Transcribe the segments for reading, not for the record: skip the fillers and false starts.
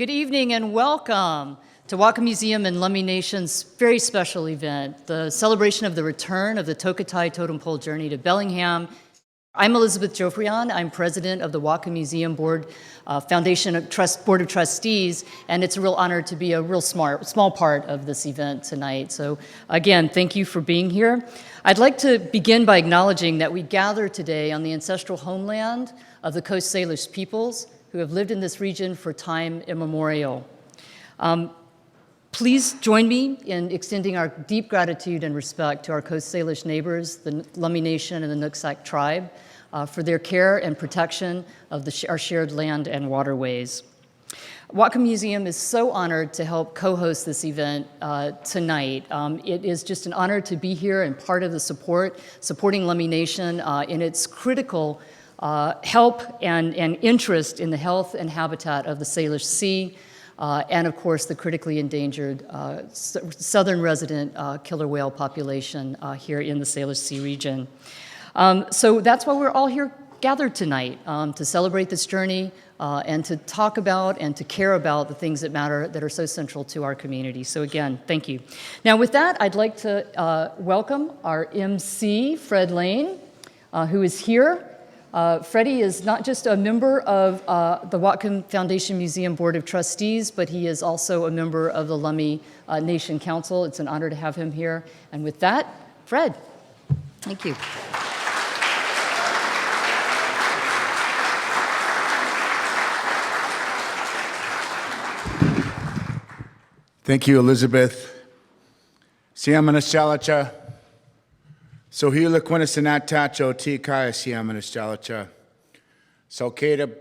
Good evening and welcome to Whatcom Museum and Lummi Nation's very special event, the celebration of the return of the Tokitae Totem Pole Journey to Bellingham. I'm Elizabeth Joffrion. I'm president of the Whatcom Museum Board Foundation Board of Trustees, and it's a real honor to be a real small part of this event tonight. So again, thank you for being here. I'd like to begin by acknowledging that we gather today on the ancestral homeland of the Coast Salish peoples who have lived in this region for time immemorial. Please join me in extending our deep gratitude and respect to our Coast Salish neighbors, the Lummi Nation and the Nooksack tribe, for their care and protection of our shared land and waterways. Whatcom Museum is so honored to help co-host this event tonight. It is just an honor to be here and part of the supporting Lummi Nation in its critical help and interest in the health and habitat of the Salish Sea, and of course the critically endangered southern resident killer whale population here in the Salish Sea region. So that's why we're all here gathered tonight, to celebrate this journey and to talk about and to care about the things that matter that are so central to our community. So again, thank you. Now with that, I'd like to welcome our MC, Fred Lane, who is here. Freddie is not just a member of the Whatcom Foundation Museum Board of Trustees, but he is also a member of the Lummi Nation Council. It's an honor to have him here. And with that, Fred, thank you. Thank you, Elizabeth. Siamana So hila quinasanat tacho ti kaya siamana Salkadab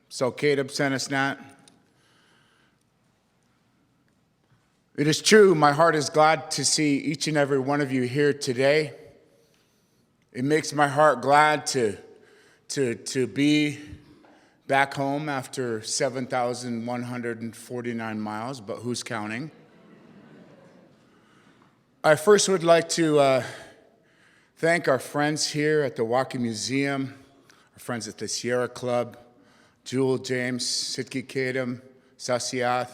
senasnat. It is true, my heart is glad to see each and every one of you here today. It makes my heart glad to be back home after 7,149 miles, but who's counting? I first would like to thank our friends here at the Whatcom Museum, our friends at the Sierra Club, Jewel, James, Sitki Kadam, Sasiath,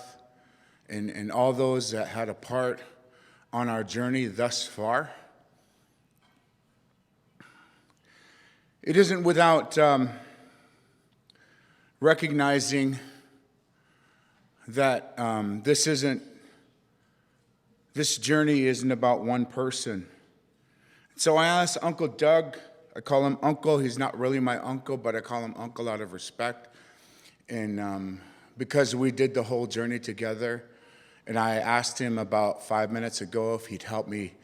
and all those that had a part on our journey thus far. It isn't without recognizing that this journey isn't about one person. So I asked Uncle Doug, I call him Uncle, he's not really my uncle, but I call him Uncle out of respect. And because we did the whole journey together, and I asked him about 5 minutes ago if he'd help me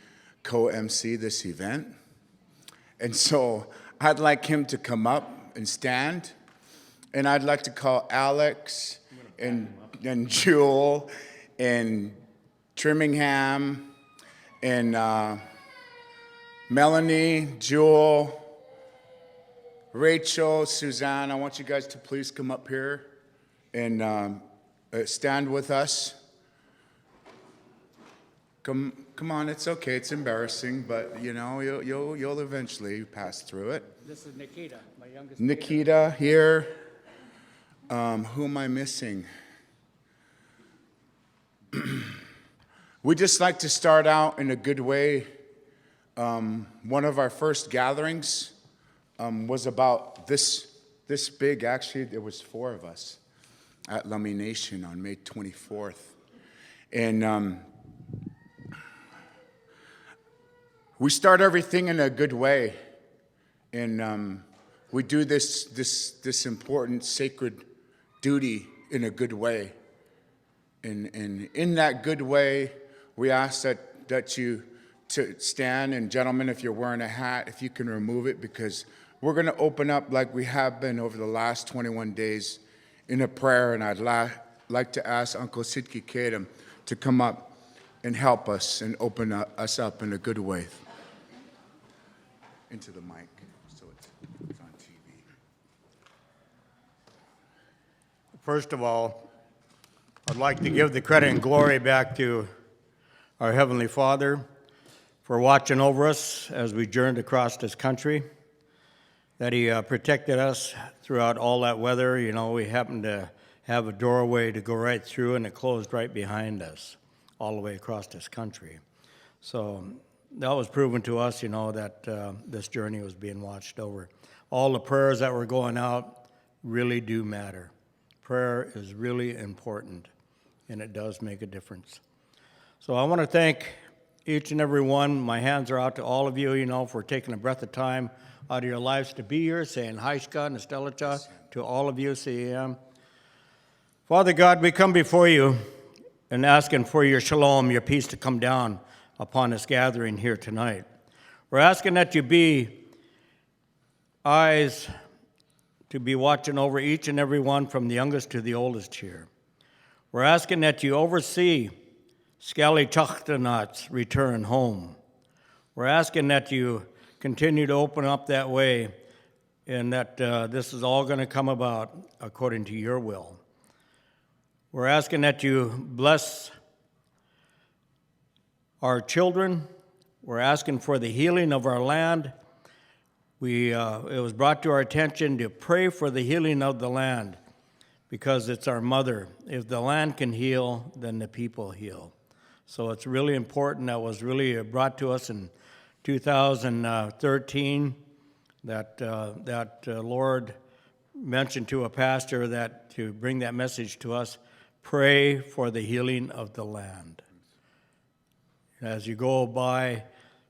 co-MC this event. And so I'd like him to come up and stand, and I'd like to call Alex and Jewel and Trimmingham and Melanie, Jewel, Rachel, Suzanne, I want you guys to please come up here and stand with us. Come on, it's okay, it's embarrassing, but you know, you'll eventually pass through it. This is Nikita, my youngest. Nikita here. Who am I missing? We just like to start out in a good way. One of our first gatherings was about this big. Actually, there was 4 of us at Lummi Nation on May 24th. And we start everything in a good way. And we do this important sacred duty in a good way. And in that good way, we ask that you to stand, and gentlemen, if you're wearing a hat, if you can remove it, because we're going to open up like we have been over the last 21 days in a prayer, and I'd like to ask Uncle Sitki Kadam to come up and help us and open us up in a good way. Into the mic, so it's on TV. First of all, I'd like to give the credit and glory back to our Heavenly Father for watching over us as we journeyed across this country, that He protected us throughout all that weather. You know, we happened to have a doorway to go right through, and it closed right behind us, all the way across this country. So that was proven to us, that this journey was being watched over. All the prayers that were going out really do matter. Prayer is really important, and it does make a difference. So I want to thank each and every one. My hands are out to all of you, for taking a breath of time out of your lives to be here, saying Haishka and Estelicha to all of you, CEM. Father God, we come before you and asking for your shalom, your peace to come down upon this gathering here tonight. We're asking that you be eyes to be watching over each and every one from the youngest to the oldest here. We're asking that you oversee Salish Tokitae's return home. We're asking that you continue to open up that way and that this is all going to come about according to your will. We're asking that you bless our children. We're asking for the healing of our land. It was brought to our attention to pray for the healing of the land because it's our mother. If the land can heal, then the people heal. So it's really important. That was really brought to us in 2013 that Lord mentioned to a pastor that to bring that message to us, pray for the healing of the land. As you go by,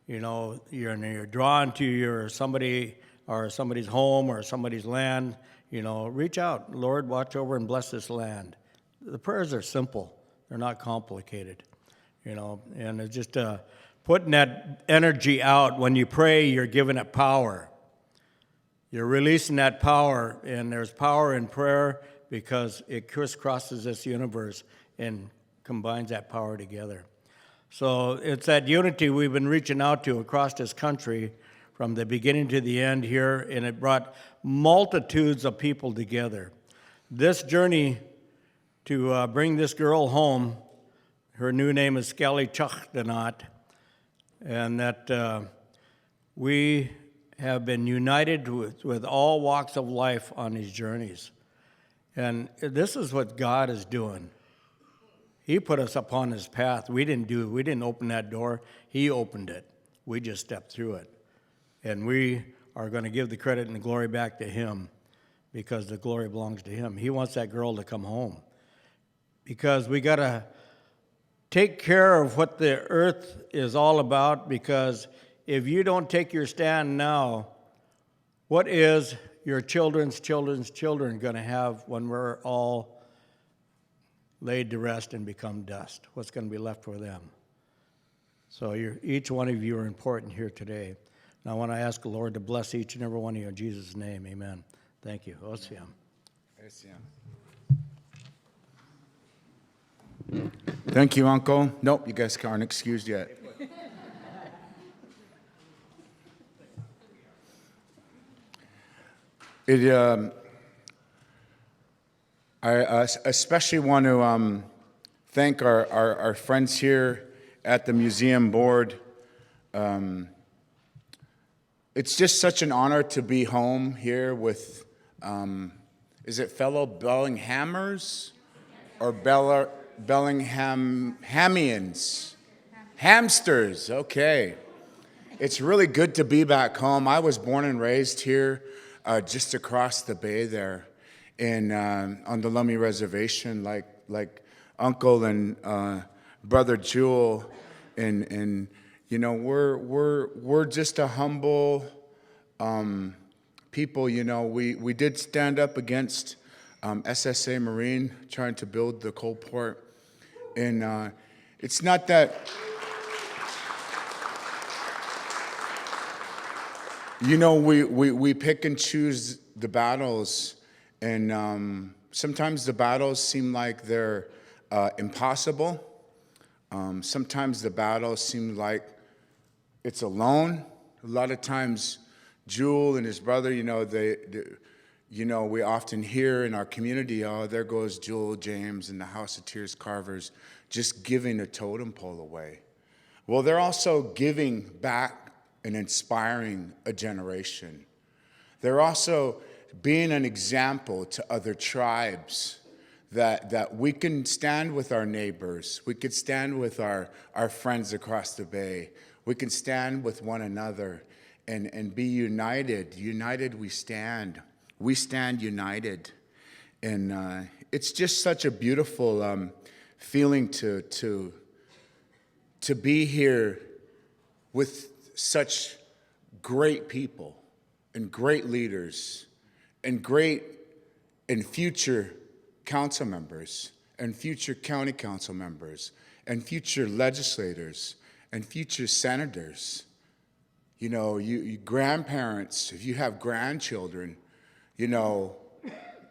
you're drawn to somebody or somebody's home or somebody's land, reach out. Lord, watch over and bless this land. The prayers are simple. They're not complicated, and it's just putting that energy out. When you pray, you're giving it power. You're releasing that power, and there's power in prayer because it crisscrosses this universe and combines that power together. So it's that unity we've been reaching out to across this country from the beginning to the end here, and it brought multitudes of people together. This journey to bring this girl home, her new name is Salish Tokitae, and that we have been united with all walks of life on these journeys. And this is what God is doing. He put us upon his path. We didn't open that door. He opened it. We just stepped through it. And we are going to give the credit and the glory back to him because the glory belongs to him. He wants that girl to come home because we got to take care of what the earth is all about, because if you don't take your stand now, what is your children's children going to have when we're all laid to rest and become dust? What's going to be left for them? So each one of you are important here today. And I want to ask the Lord to bless each and every one of you in Jesus' name. Amen. Thank you. Osiam. Thank you, Uncle. Nope, you guys aren't excused yet. I especially want to thank our friends here at the museum board. It's just such an honor to be home here with, is it fellow Bellinghamers or Bellinghamians? Hamsters, okay. It's really good to be back home. I was born and raised here, just across the bay there, on the Lummi Reservation, like Uncle and Brother Jewel, and we're just a humble people. We did stand up against SSA Marine trying to build the coal port, and it's not that. We pick and choose the battles, and sometimes the battles seem like they're impossible. Sometimes the battles seem like it's alone. A lot of times, Jewel and his brother, we often hear in our community, oh, there goes Jewel James and the House of Tears Carvers, just giving a totem pole away. Well, they're also giving back and inspiring a generation. They're also being an example to other tribes that we can stand with our neighbors. We could stand with our friends across the bay. We can stand with one another and be united. United we stand. We stand united. And it's just such a beautiful feeling to be here with such great people and great leaders and great and future council members and future county council members and future legislators and future senators. You know, you grandparents, if you have grandchildren, you know,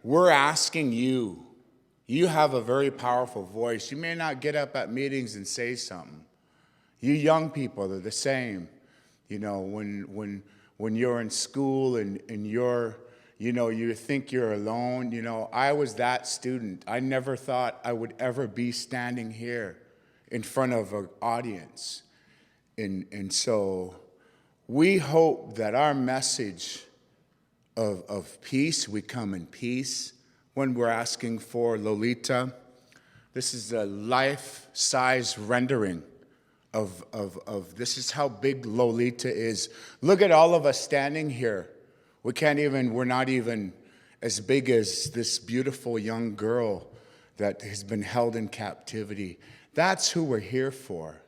we're asking you. You have a very powerful voice. You may not get up at meetings and say something. You young people are the same. You know, when you're in school and you're, you know, you think you're alone. You know, I was that student. I never thought I would ever be standing here in front of an audience. And so we hope that our message of peace, we come in peace. When we're asking for Lolita, this is a life-size rendering of this is how big Lolita is. Look at all of us standing here. We're not even as big as this beautiful young girl that has been held in captivity. That's who we're here for.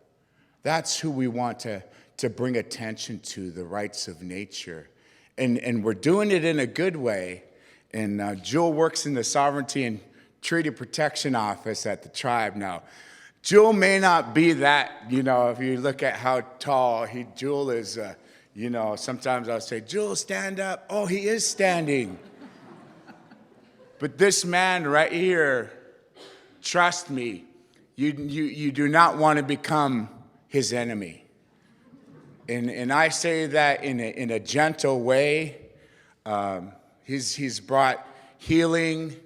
That's who we want to bring attention to, the rights of nature. And we're doing it in a good way. And Jewel works in the Sovereignty and Treaty Protection Office at the tribe now. Jewel may not be that, you know, if you look at how tall Jewel is, you know, sometimes I'll say, Jewel, stand up. Oh, he is standing. But this man right here, trust me, you do not want to become his enemy. And I say that in a gentle way. He's brought healing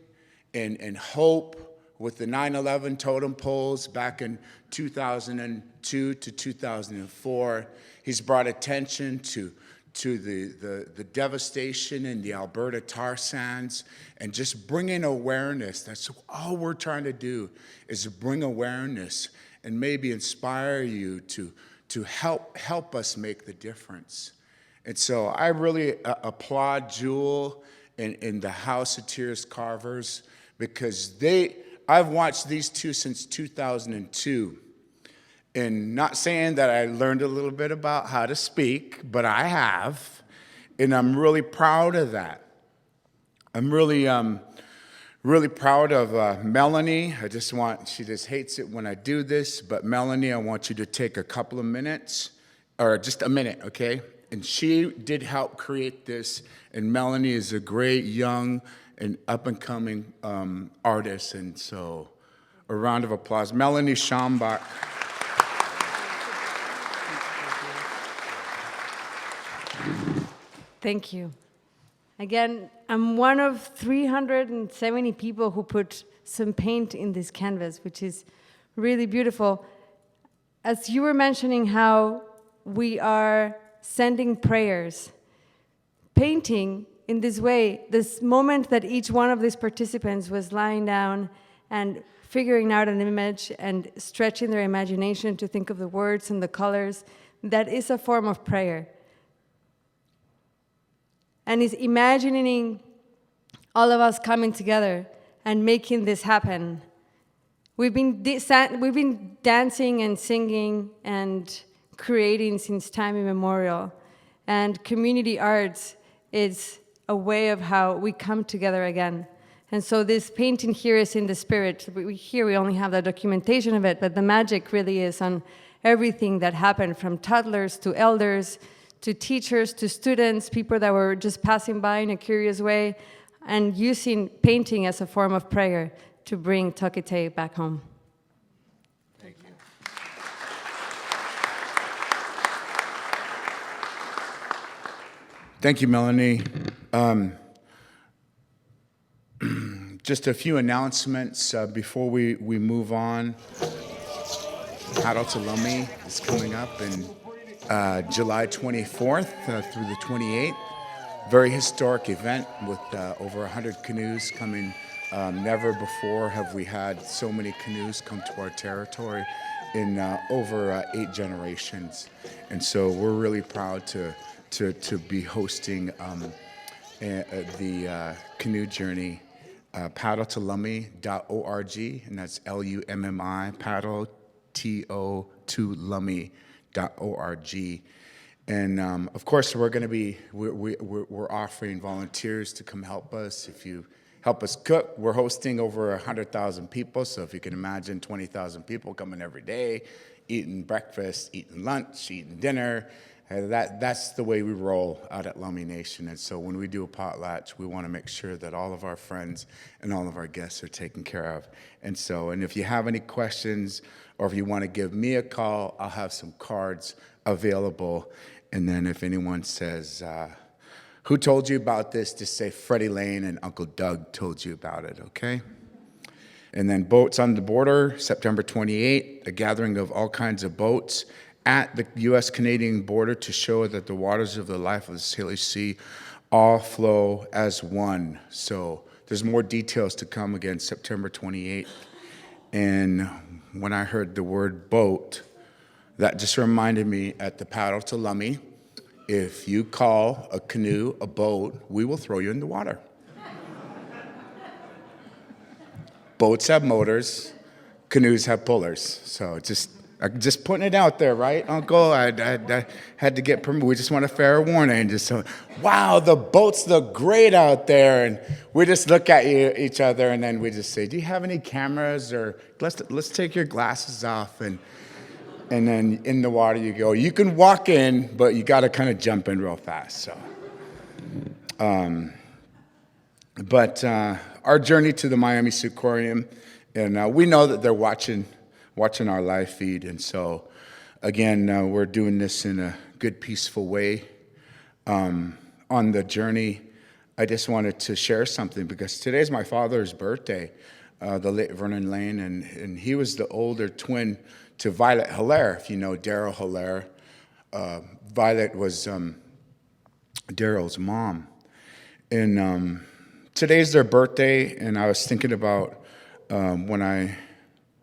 and hope with the 9/11 totem poles back in 2002 to 2004. He's brought attention to the devastation in the Alberta tar sands and just bringing awareness. That's all we're trying to do, is bring awareness and maybe inspire you to help us make the difference. And so I really applaud Jewel and the House of Tears Carvers, because I've watched these two since 2002. And not saying that I learned a little bit about how to speak, but I have. And I'm really proud of that. I'm really proud of Melanie. She just hates it when I do this, but Melanie, I want you to take a couple of minutes, or just a minute, okay? And she did help create this, and Melanie is a great young and up-and-coming artist, and so a round of applause. Melanie Schambach. Thank you. Again, I'm one of 370 people who put some paint in this canvas, which is really beautiful. As you were mentioning how we are sending prayers, painting in this way, this moment that each one of these participants was lying down and figuring out an image and stretching their imagination to think of the words and the colors, that is a form of prayer. And is imagining all of us coming together and making this happen. We've been dancing and singing and creating since time immemorial. And community arts is a way of how we come together again. And so this painting here is in the spirit. Here we only have the documentation of it, but the magic really is on everything that happened, from toddlers to elders, to teachers, to students, people that were just passing by in a curious way, and using painting as a form of prayer to bring Tokitae back home. Thank you. Thank you, Melanie. Just a few announcements before we move on. Paddle to Lummi is coming up in July 24th through the 28th. Very historic event with over 100 canoes coming Never before have we had so many canoes come to our territory in over 8 generations. And so we're really proud to be hosting the canoe journey. Paddle to Lummi.org, and that's Lummi, paddle, to Lummi.org. And of course, we're offering volunteers to come help us. If you help us cook, we're hosting over 100,000 people. So if you can imagine 20,000 people coming every day, eating breakfast, eating lunch, eating dinner. That's the way we roll out at Lummi Nation. And so when we do a potlatch, we want to make sure that all of our friends and all of our guests are taken care of. And if you have any questions, or if you want to give me a call, I'll have some cards available. And then if anyone says, who told you about this, just say Freddie Lane and Uncle Doug told you about it, okay? And then Boats on the Border, September 28th, a gathering of all kinds of boats at the U.S.-Canadian border to show that the waters of the life of the Salish Sea all flow as one. So there's more details to come again, September 28th. And when I heard the word boat, that just reminded me at the Paddle to Lummi, if you call a canoe a boat, we will throw you in the water. Boats have motors, canoes have pullers. So just putting it out there, right, Uncle? I had to get permission. We just want a fair warning. Just so, wow, the boats look great out there, and we just look at each other, and then we just say, "Do you have any cameras?" Or let's take your glasses off, and then in the water you go. You can walk in, but you got to kind of jump in real fast. So, but our journey to the Miami Seaquarium, and we know that they're watching our live feed. And so, again, we're doing this in a good, peaceful way. On the journey, I just wanted to share something because today's my father's birthday, the late Vernon Lane, and he was the older twin to Violet Hilaire, if you know Daryl Hilaire. Violet was Daryl's mom. And today's their birthday, and I was thinking about when I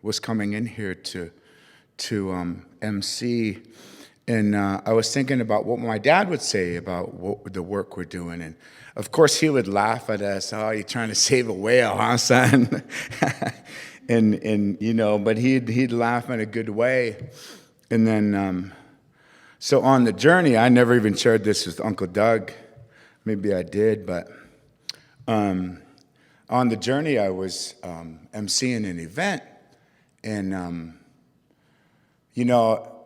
was coming in here to MC, and I was thinking about what my dad would say about the work we're doing, and of course he would laugh at us. "Oh, you're trying to save a whale, huh, son?" and but he'd laugh in a good way. And then so on the journey, I never even shared this with Uncle Doug. Maybe I did, but on the journey, I was emceeing an event. And,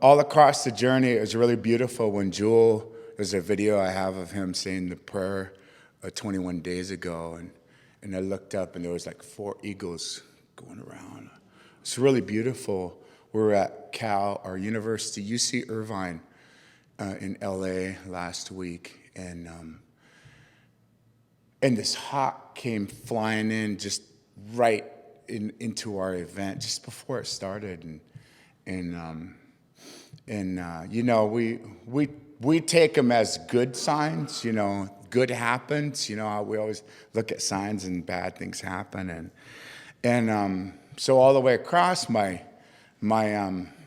all across the journey, it was really beautiful when Jewel, there's a video I have of him saying the prayer 21 days ago. And I looked up, and there was like 4 eagles going around. It's really beautiful. We're at Cal, our university, UC Irvine, in L.A. last week. And this hawk came flying in just right into our event just before it started, and we take them as good signs. Good happens. How we always look at signs and bad things happen, and so all the way across my Cohomichton,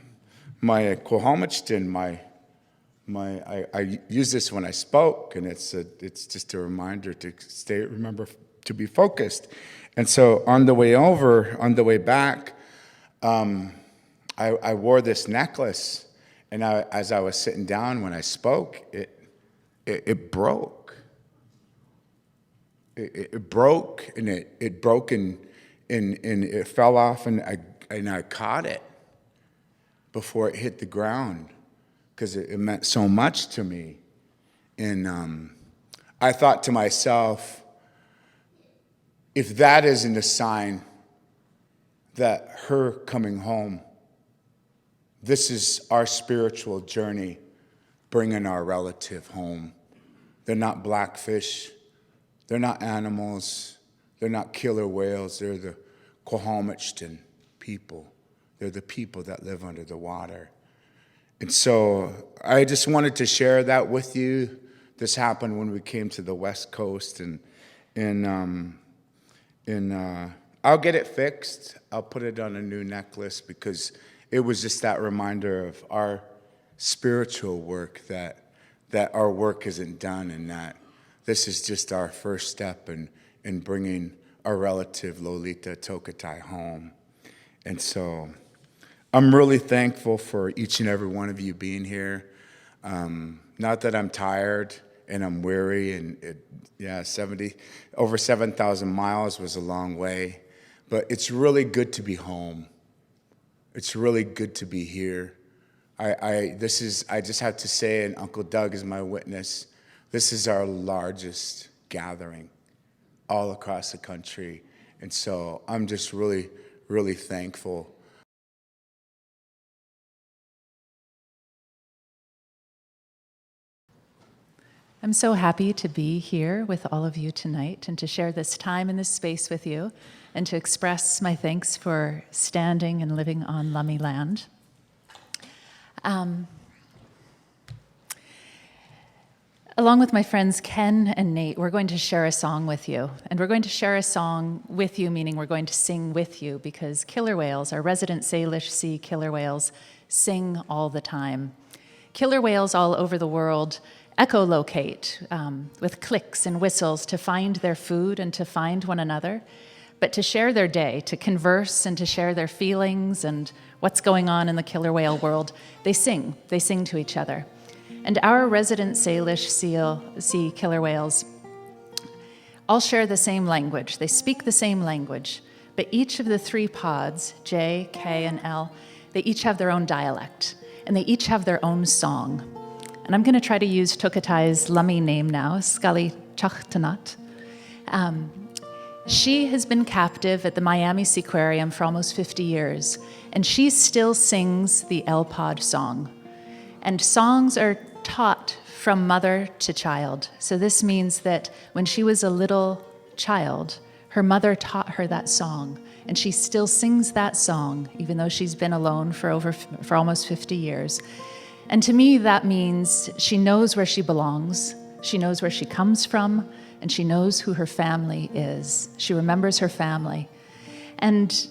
I use this when I spoke, and it's just a reminder to remember to be focused. And so on the way back, I wore this necklace, and as I was sitting down when I spoke, it broke. It broke, and it broke, and it fell off, and I caught it before it hit the ground because it meant so much to me. And I thought to myself, if that isn't a sign that her coming home, this is our spiritual journey, bringing our relative home. They're not blackfish. They're not animals. They're not killer whales. They're the Cohomichton people. They're the people that live under the water. And so I just wanted to share that with you. This happened when we came to the West Coast, and And I'll get it fixed. I'll put it on a new necklace because it was just that reminder of our spiritual work, that our work isn't done, and that this is just our first step in bringing our relative Lolita Tokitae home. And so I'm really thankful for each and every one of you being here. Not that I'm tired and I'm weary, and over 7,000 miles was a long way, but it's really good to be home. It's really good to be here. I just have to say, and Uncle Doug is my witness, this is our largest gathering all across the country. And so I'm just really, really thankful. I'm so happy to be here with all of you tonight and to share this time and this space with you and to express my thanks for standing and living on Lummi land. Along with my friends Ken and Nate, we're going to share a song with you. And we're going to share a song with you, meaning we're going to sing with you, because killer whales, our resident Salish Sea killer whales, sing all the time. Killer whales all over the world echolocate with clicks and whistles to find their food and to find one another, but to share their day, to converse and to share their feelings and what's going on in the killer whale world, they sing to each other. And our resident Salish Sea killer whales all share the same language. They speak the same language, but each of the three pods, J, K, and L, they each have their own dialect, and they each have their own song. And I'm going to try to use Tokitae's Lummi name now, Salish Sea. She has been captive at the Miami Seaquarium for almost 50 years, and she still sings the L-Pod song. And songs are taught from mother to child. So this means that when she was a little child, her mother taught her that song, and she still sings that song, even though she's been alone for almost 50 years. And to me, that means she knows where she belongs, she knows where she comes from, and she knows who her family is. She remembers her family. And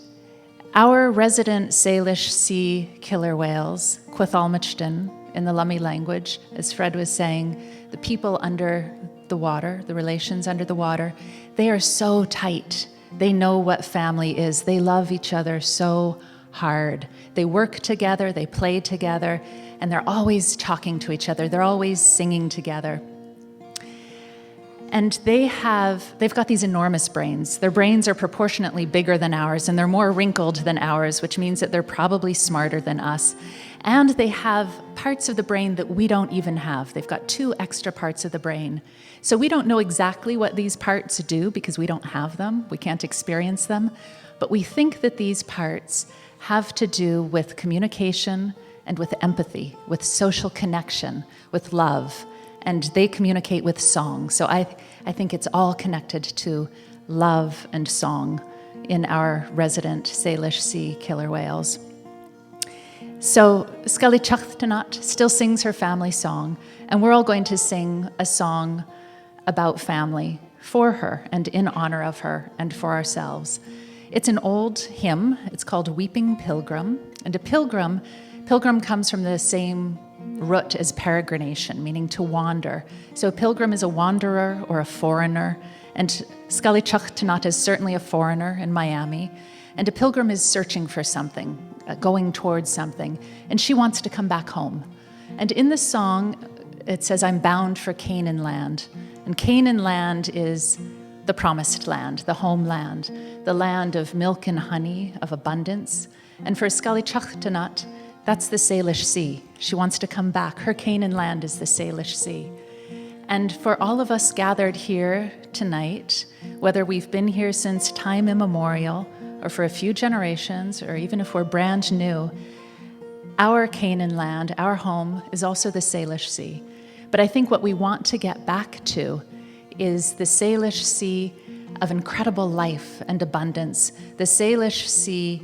our resident Salish Sea killer whales, Quathalmachton, in the Lummi language, as Fred was saying, the people under the water, the relations under the water, they are so tight. They know what family is. They love each other so hard. They work together, they play together, and they're always talking to each other. They're always singing together. And they've got these enormous brains. Their brains are proportionately bigger than ours, and they're more wrinkled than ours, which means that they're probably smarter than us. And they have parts of the brain that we don't even have. They've got 2 extra parts of the brain. So we don't know exactly what these parts do because we don't have them. We can't experience them. But we think that these parts have to do with communication and with empathy, with social connection, with love. And they communicate with song. So I think it's all connected to love and song in our resident Salish Sea killer whales. So Salish Sea still sings her family song, and we're all going to sing a song about family for her and in honor of her and for ourselves. It's an old hymn. It's called Weeping Pilgrim. And a pilgrim comes from the same root as peregrination, meaning to wander. So a pilgrim is a wanderer or a foreigner, and Salish Sea is certainly a foreigner in Miami. And a pilgrim is searching for something, going towards something, and she wants to come back home. And in the song, it says, I'm bound for Canaan land. And Canaan land is the promised land, the homeland, the land of milk and honey, of abundance. And for Salish Sea, that's the Salish Sea. She wants to come back. Her Canaan land is the Salish Sea. And for all of us gathered here tonight, whether we've been here since time immemorial, or for a few generations, or even if we're brand new, our Canaan land, our home, is also the Salish Sea. But I think what we want to get back to is the Salish Sea of incredible life and abundance, the Salish Sea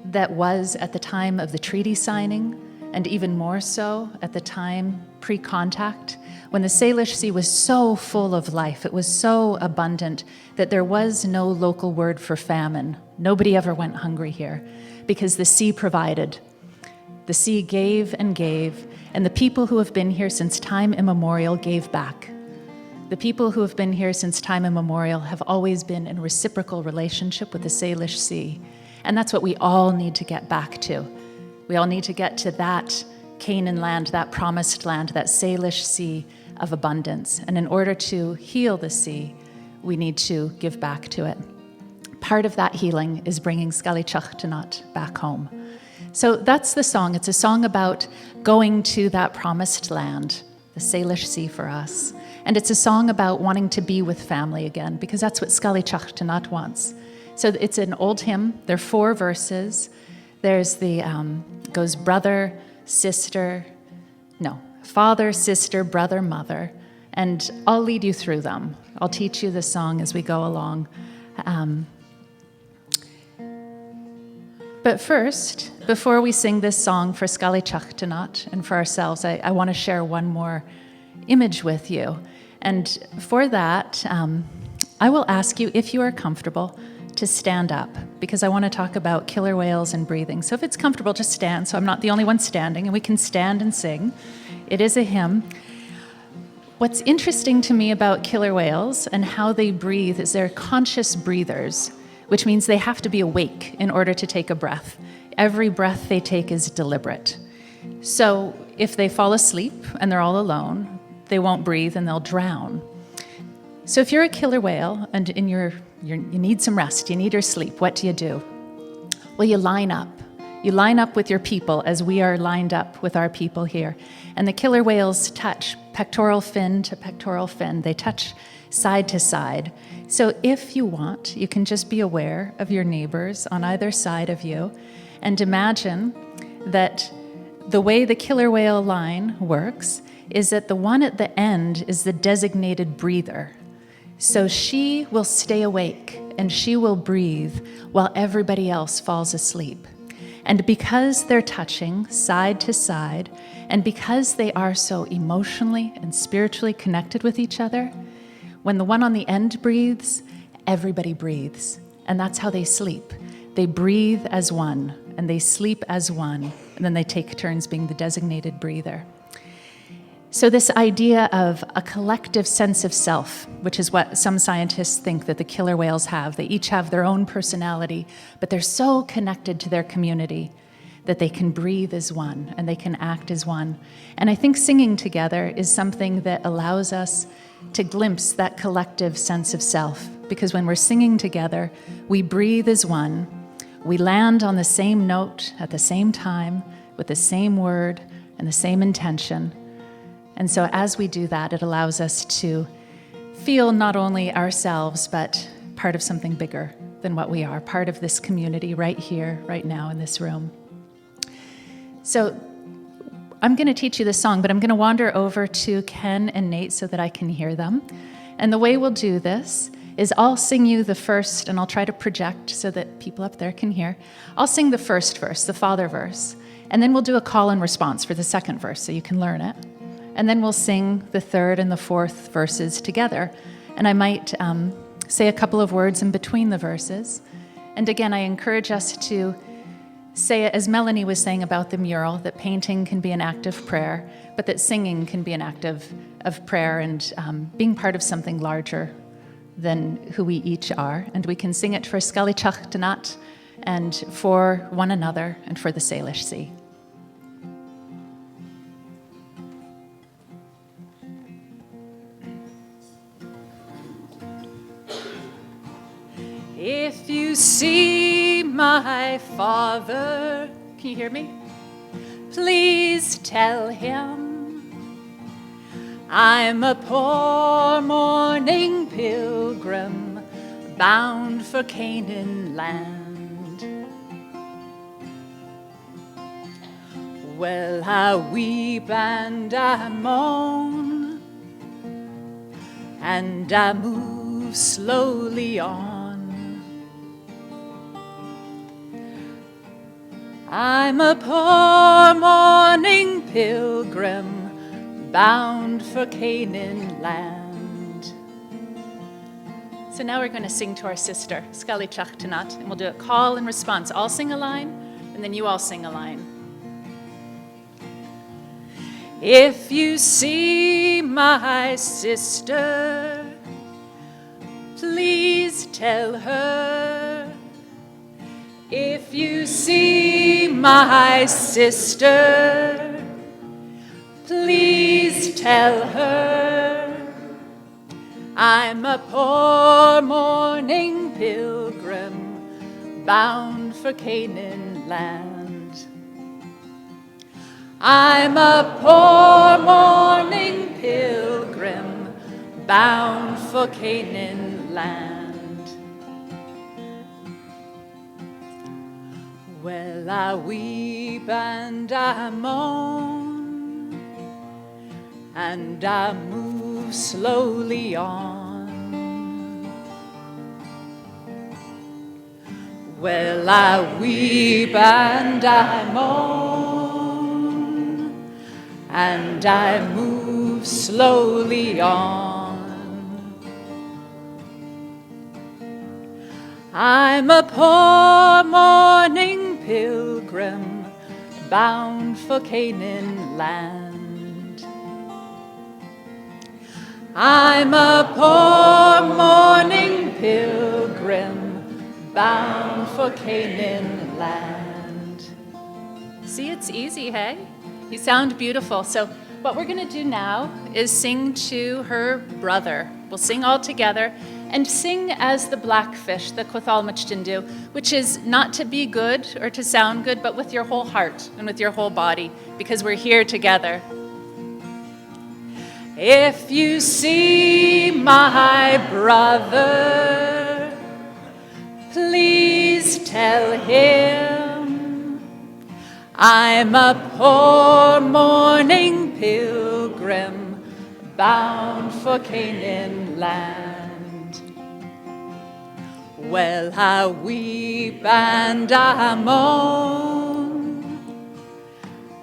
that was at the time of the treaty signing, and even more so at the time pre-contact, when the Salish Sea was so full of life, it was so abundant that there was no local word for famine. Nobody ever went hungry here because the sea provided. The sea gave, and the people who have been here since time immemorial gave back. The people who have been here since time immemorial have always been in reciprocal relationship with the Salish Sea. And that's what we all need to get back to. We all need to get to that Canaan land, that promised land, that Salish Sea of abundance. And in order to heal the sea, we need to give back to it. Part of that healing is bringing Salish Tokitae back home. So that's the song. It's a song about going to that promised land, the Salish Sea for us. And it's a song about wanting to be with family again, because that's what Salish Tokitae wants. So it's an old hymn. There are 4 verses. There's the, goes father, sister, brother, mother. And I'll lead you through them. I'll teach you the song as we go along. But first, before we sing this song for Salish Tokitae and for ourselves, I want to share one more image with you. And for that, I will ask you, if you are comfortable, to stand up, because I want to talk about killer whales and breathing. So if it's comfortable, just stand, so I'm not the only one standing, and we can stand and sing. It is a hymn. What's interesting to me about killer whales and how they breathe is they're conscious breathers, which means they have to be awake in order to take a breath. Every breath they take is deliberate. So if they fall asleep and they're all alone, they won't breathe and they'll drown. So if you're a killer whale and you need some rest, you need your sleep, what do? Well, you line up. You line up with your people as we are lined up with our people here. And the killer whales touch pectoral fin to pectoral fin. They touch side to side. So if you want, you can just be aware of your neighbors on either side of you and imagine that the way the killer whale line works is that the one at the end is the designated breather. So she will stay awake and she will breathe while everybody else falls asleep. And because they're touching side to side, and because they are so emotionally and spiritually connected with each other, when the one on the end breathes, everybody breathes. And that's how they sleep. They breathe as one, and they sleep as one, and then they take turns being the designated breather. So this idea of a collective sense of self, which is what some scientists think that the killer whales have. They each have their own personality, but they're so connected to their community that they can breathe as one and they can act as one. And I think singing together is something that allows us to glimpse that collective sense of self, because when we're singing together, we breathe as one, we land on the same note at the same time with the same word and the same intention. And so as we do that, it allows us to feel not only ourselves, but part of something bigger than what we are, part of this community right here, right now in this room. So I'm going to teach you this song, but I'm going to wander over to Ken and Nate so that I can hear them. And the way we'll do this is I'll sing you the first, and I'll try to project so that people up there can hear. I'll sing the first verse, the father verse, and then we'll do a call and response for the second verse so you can learn it. And then we'll sing the third and the fourth verses together. And I might say a couple of words in between the verses. And again, I encourage us to say it, as Melanie was saying about the mural, that painting can be an act of prayer, but that singing can be an act of prayer and being part of something larger than who we each are. And we can sing it for Salish Tokitae and for one another and for the Salish Sea. If you see my father, can you hear me? Please tell him I'm a poor mourning pilgrim bound for Canaan land. Well, I weep and I moan, and I move slowly on. I'm a poor mourning pilgrim bound for Canaan land. So now we're going to sing to our sister, Salish Sea, and we'll do a call and response. I'll sing a line, and then you all sing a line. If you see my sister, please tell her. If you see my sister, please tell her. I'm a poor mourning pilgrim bound for Canaan land. I'm a poor mourning pilgrim bound for Canaan land. Well, I weep and I moan, and I move slowly on. Well, I weep and I moan, and I move slowly on. I'm a poor mourning pilgrim bound for Canaan land. I'm a poor mourning pilgrim bound for Canaan land. See, it's easy, hey? You sound beautiful. So what we're going to do now is sing to her brother. We'll sing all together and sing as the blackfish, the Quathalmachdindu, which is not to be good or to sound good, but with your whole heart and with your whole body, because we're here together. If you see my brother, please tell him I'm a poor mourning pilgrim bound for Canaan land. Well, I weep and I moan,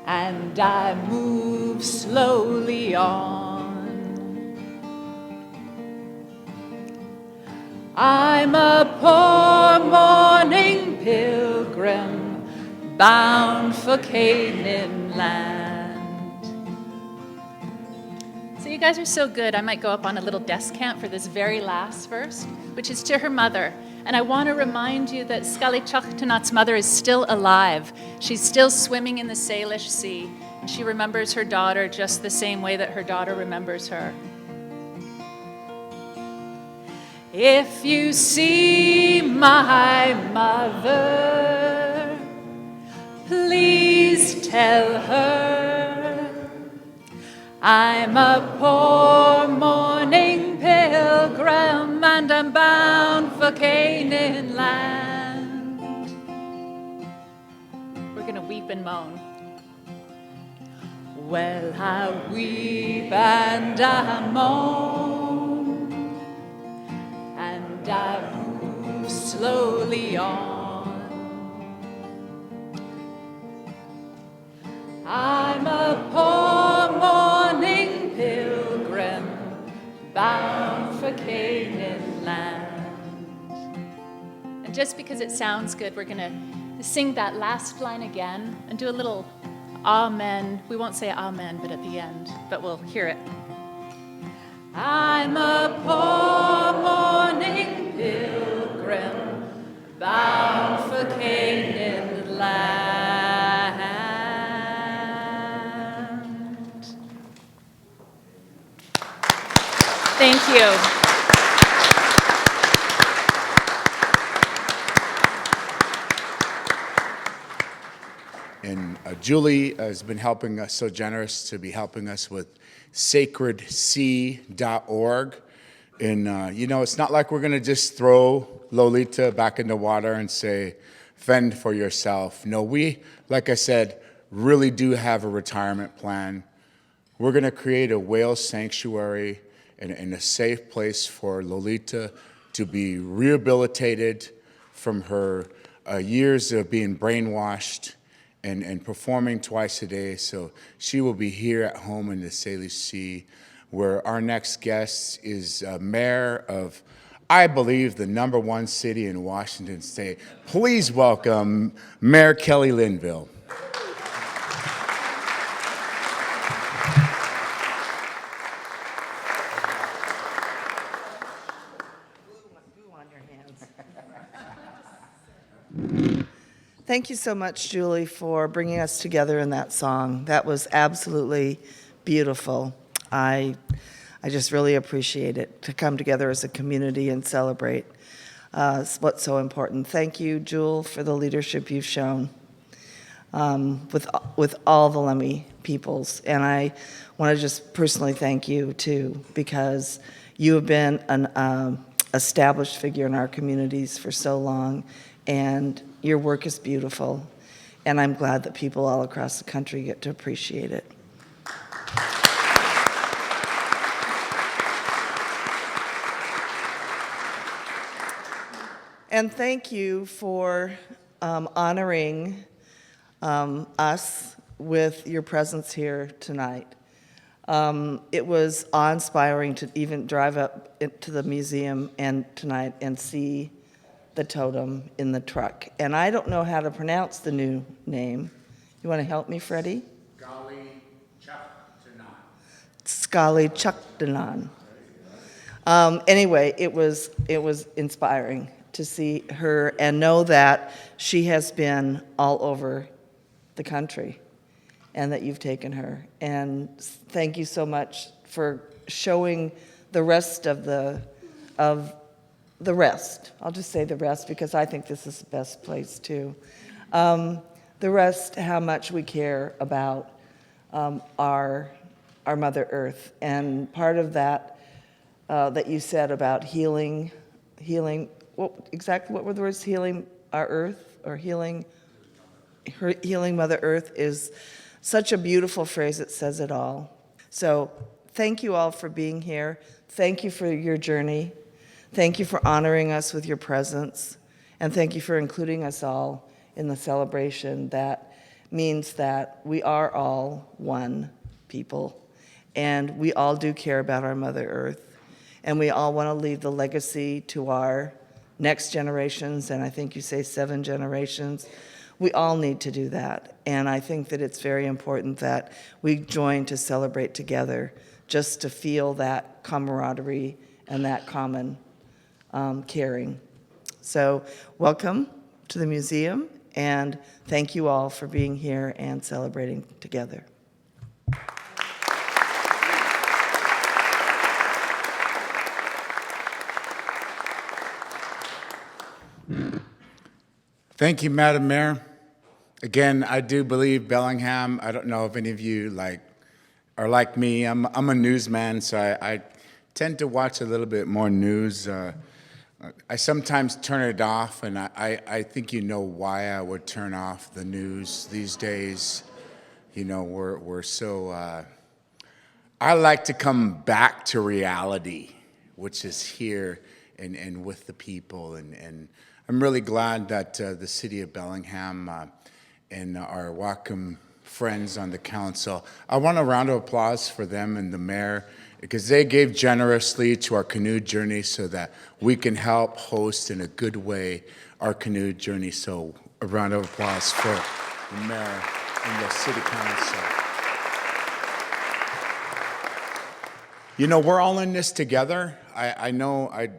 and I move slowly on. I'm a poor mourning pilgrim bound for Canaan land. So you guys are so good, I might go up on a little descant for this very last verse, which is to her mother. And I want to remind you that Salish Sea's mother is still alive. She's still swimming in the Salish Sea, and she remembers her daughter just the same way that her daughter remembers her. If you see my mother, please tell her I'm a poor mourning pilgrim and I'm bound for Canaan land. We're going to weep and moan. Well, I weep and I moan, and I move slowly on. I'm a poor mourning pilgrim bound for Canaan land. And just because it sounds good, we're going to sing that last line again and do a little amen. We won't say amen, but at the end, but we'll hear it. I'm a poor mourning pilgrim bound for Canaan land. Thank you. And Julie has been helping us, so generous to be helping us with sacredsea.org. And, you know, it's not like we're going to just throw Lolita back in the water and say, fend for yourself. No, we, like I said, really do have a retirement plan. We're going to create a whale sanctuary and a safe place for Lolita to be rehabilitated from her years of being brainwashed and performing twice a day. So she will be here at home in the Salish Sea, where our next guest is mayor of, I believe, the #1 city in Washington State. Please welcome Mayor Kelly Linville. Thank you so much, Julie, for bringing us together in that song. That was absolutely beautiful. I just really appreciate it, to come together as a community and celebrate what's so important. Thank you, Jewel, for the leadership you've shown with all the Lummi peoples. And I want to just personally thank you, too, because you have been an established figure in our communities for so long, and your work is beautiful, and I'm glad that people all across the country get to appreciate it. And thank you for honoring us with your presence here tonight. It was awe-inspiring to even drive up to the museum tonight and see the totem in the truck. And I don't know how to pronounce the new name. You want to help me, Freddie? Scully Chukdanan. Anyway, it was inspiring to see her and know that she has been all over the country and that you've taken her. And thank you so much for showing the rest of the rest. I'll just say the rest because I think this is the best place too. The rest, how much we care about our Mother Earth. And part of that that you said about healing, what were the words? Healing our Earth or healing Mother Earth is such a beautiful phrase. It says it all. So thank you all for being here. Thank you for your journey. Thank you for honoring us with your presence, and thank you for including us all in the celebration. That means that we are all one people, and we all do care about our Mother Earth, and we all want to leave the legacy to our next generations, and I think you say 7 generations. We all need to do that, and I think that it's very important that we join to celebrate together, just to feel that camaraderie and that common caring. So welcome to the museum, and thank you all for being here and celebrating together. Thank you, Madam Mayor. Again, I do believe Bellingham, I don't know if any of you are like me. I'm a newsman, so I tend to watch a little bit more news. I sometimes turn it off, and I think you know why I would turn off the news these days. You know, we're so, I like to come back to reality, which is here and with the people. And I'm really glad that the city of Bellingham and our Whatcom friends on the council, I want a round of applause for them and the mayor, because they gave generously to our canoe journey so that we can help host in a good way our canoe journey. So a round of applause for the mayor and the city council. You know, we're all in this together. I know I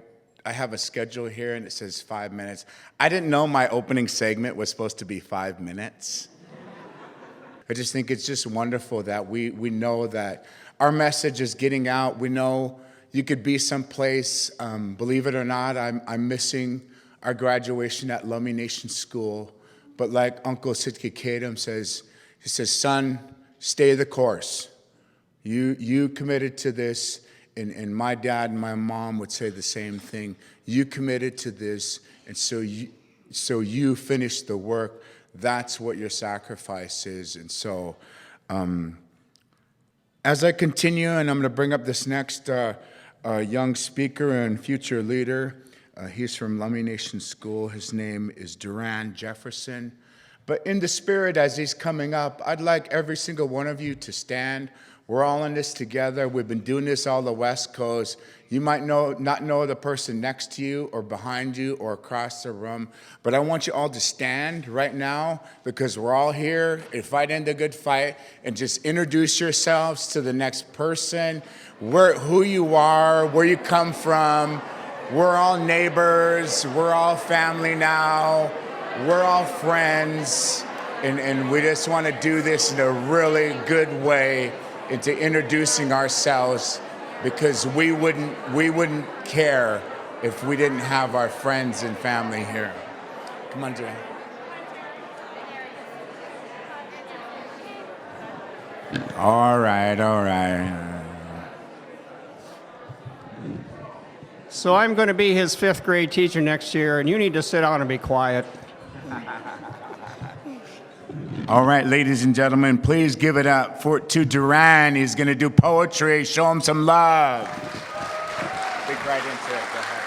have a schedule here and it says 5 minutes. I didn't know my opening segment was supposed to be 5 minutes. I just think it's just wonderful that we know that our message is getting out. We know you could be someplace. Believe it or not, I'm missing our graduation at Lummi Nation School. But like Uncle Tokitae says, he says, son, stay the course. You committed to this, and my dad and my mom would say the same thing. You committed to this, and so you finished the work. That's what your sacrifice is. And so as I continue, and I'm going to bring up this next young speaker and future leader. He's from Lummi Nation School. His name is Duran Jefferson. But in the spirit, as he's coming up, I'd like every single one of you to stand. We're all in this together. We've been doing this all the West Coast. You might not know the person next to you or behind you or across the room, but I want you all to stand right now because we're all here and fighting the good fight, and just introduce yourselves to the next person, who you are, where you come from. We're all neighbors. We're all family now. We're all friends, and we just want to do this in a really good way into introducing ourselves, because we wouldn't care if we didn't have our friends and family here. Come on, Jay. All right. So I'm going to be his 5th grade teacher next year, and you need to sit down and be quiet. All right, ladies and gentlemen, please give it up to Duran. He's going to do poetry. Show him some love. Dig right into it. Go ahead.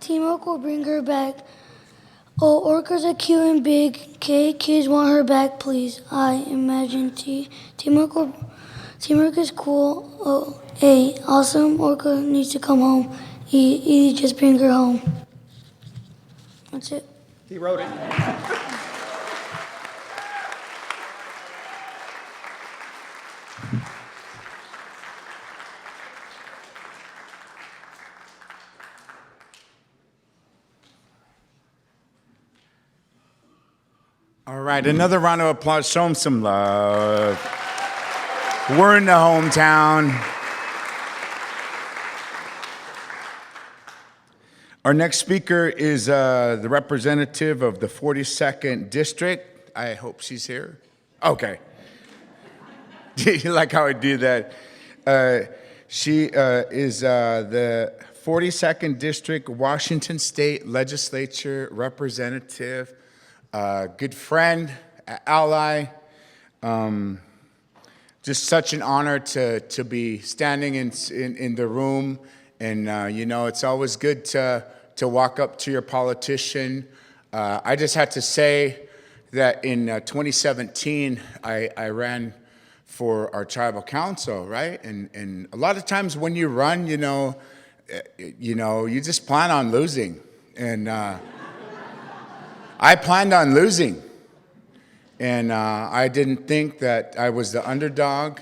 Team Oak will bring her back. Oh, orcas are cute and big. K, kids want her back, please. I imagine T. Team Oak is cool. Oh, A, awesome. Orca needs to come home. E, just bring her home. That's it. He wrote it. All right, another round of applause. Show him some love. We're in the hometown. Our next speaker is the representative of the 42nd District. I hope she's here. Okay. You like how I do that? She is the 42nd District Washington State Legislature representative, good friend, ally. Just such an honor to be standing in the room. And, it's always good to walk up to your politician. I just had to say that in 2017, I ran for our tribal council, right? And a lot of times when you run, you just plan on losing. And I planned on losing. And I didn't think that I was the underdog.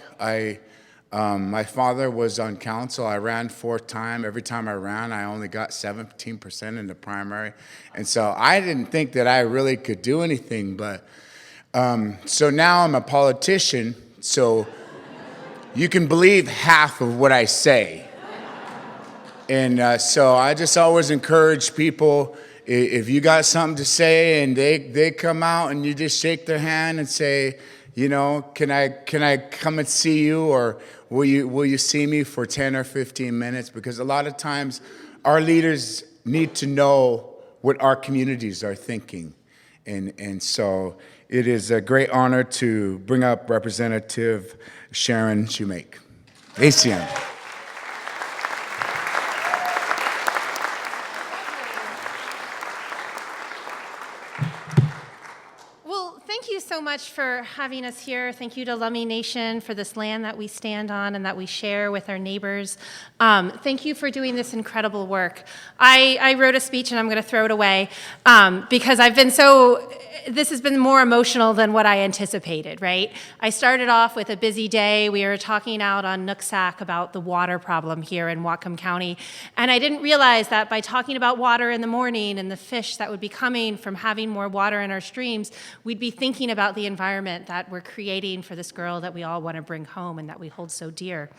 My father was on council. I ran 4th time. Every time I ran, I only got 17% in the primary. And so I didn't think that I really could do anything. But so now I'm a politician, so you can believe half of what I say. And so I just always encourage people, if you got something to say and they come out and you just shake their hand and say, can I come and see you, or will you see me for 10 or 15 minutes? Because a lot of times our leaders need to know what our communities are thinking. And so it is a great honor to bring up Representative Sharon Shoemake. ACM. Thank you so much for having us here. Thank you to Lummi Nation for this land that we stand on and that we share with our neighbors. Thank you for doing this incredible work. I wrote a speech and I'm going to throw it away because this has been more emotional than what I anticipated, right? I started off with a busy day. We were talking out on Nooksack about the water problem here in Whatcom County, and I didn't realize that by talking about water in the morning and the fish that would be coming from having more water in our streams, we'd be thinking about the environment that we're creating for this girl that we all want to bring home and that we hold so dear.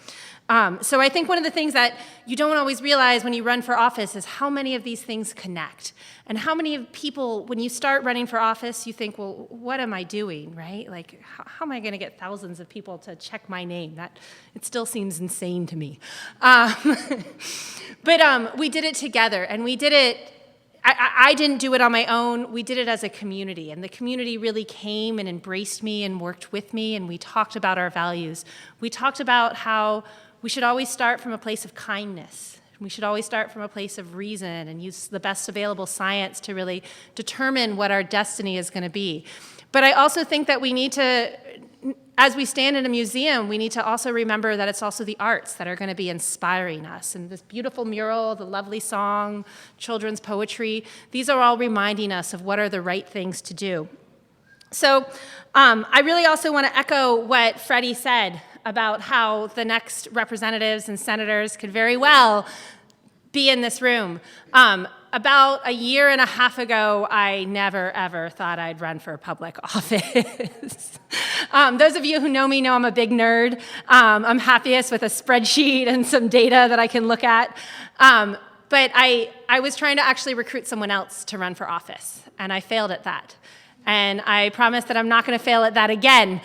So I think one of the things that you don't always realize when you run for office is how many of these things connect. And how many people, when you start running for office, you think, well, what am I doing, right? Like, how am I going to get thousands of people to check my name? It still seems insane to me. But we did it together, and we did it. I didn't do it on my own. We did it as a community, and the community really came and embraced me and worked with me, and we talked about our values. We talked about how we should always start from a place of kindness, We should always start from a place of reason and use the best available science to really determine what our destiny is going to be. But I also think that we need to, as we stand in a museum, we need to also remember that it's also the arts that are going to be inspiring us. And this beautiful mural, the lovely song, children's poetry, these are all reminding us of what are the right things to do. So I really also want to echo what Freddie said about how the next representatives and senators could very well be in this room. About a year and a half ago, I never, ever thought I'd run for public office. Those of you who know me know I'm a big nerd. I'm happiest with a spreadsheet and some data that I can look at. But I was trying to actually recruit someone else to run for office, and I failed at that. And I promise that I'm not going to fail at that again.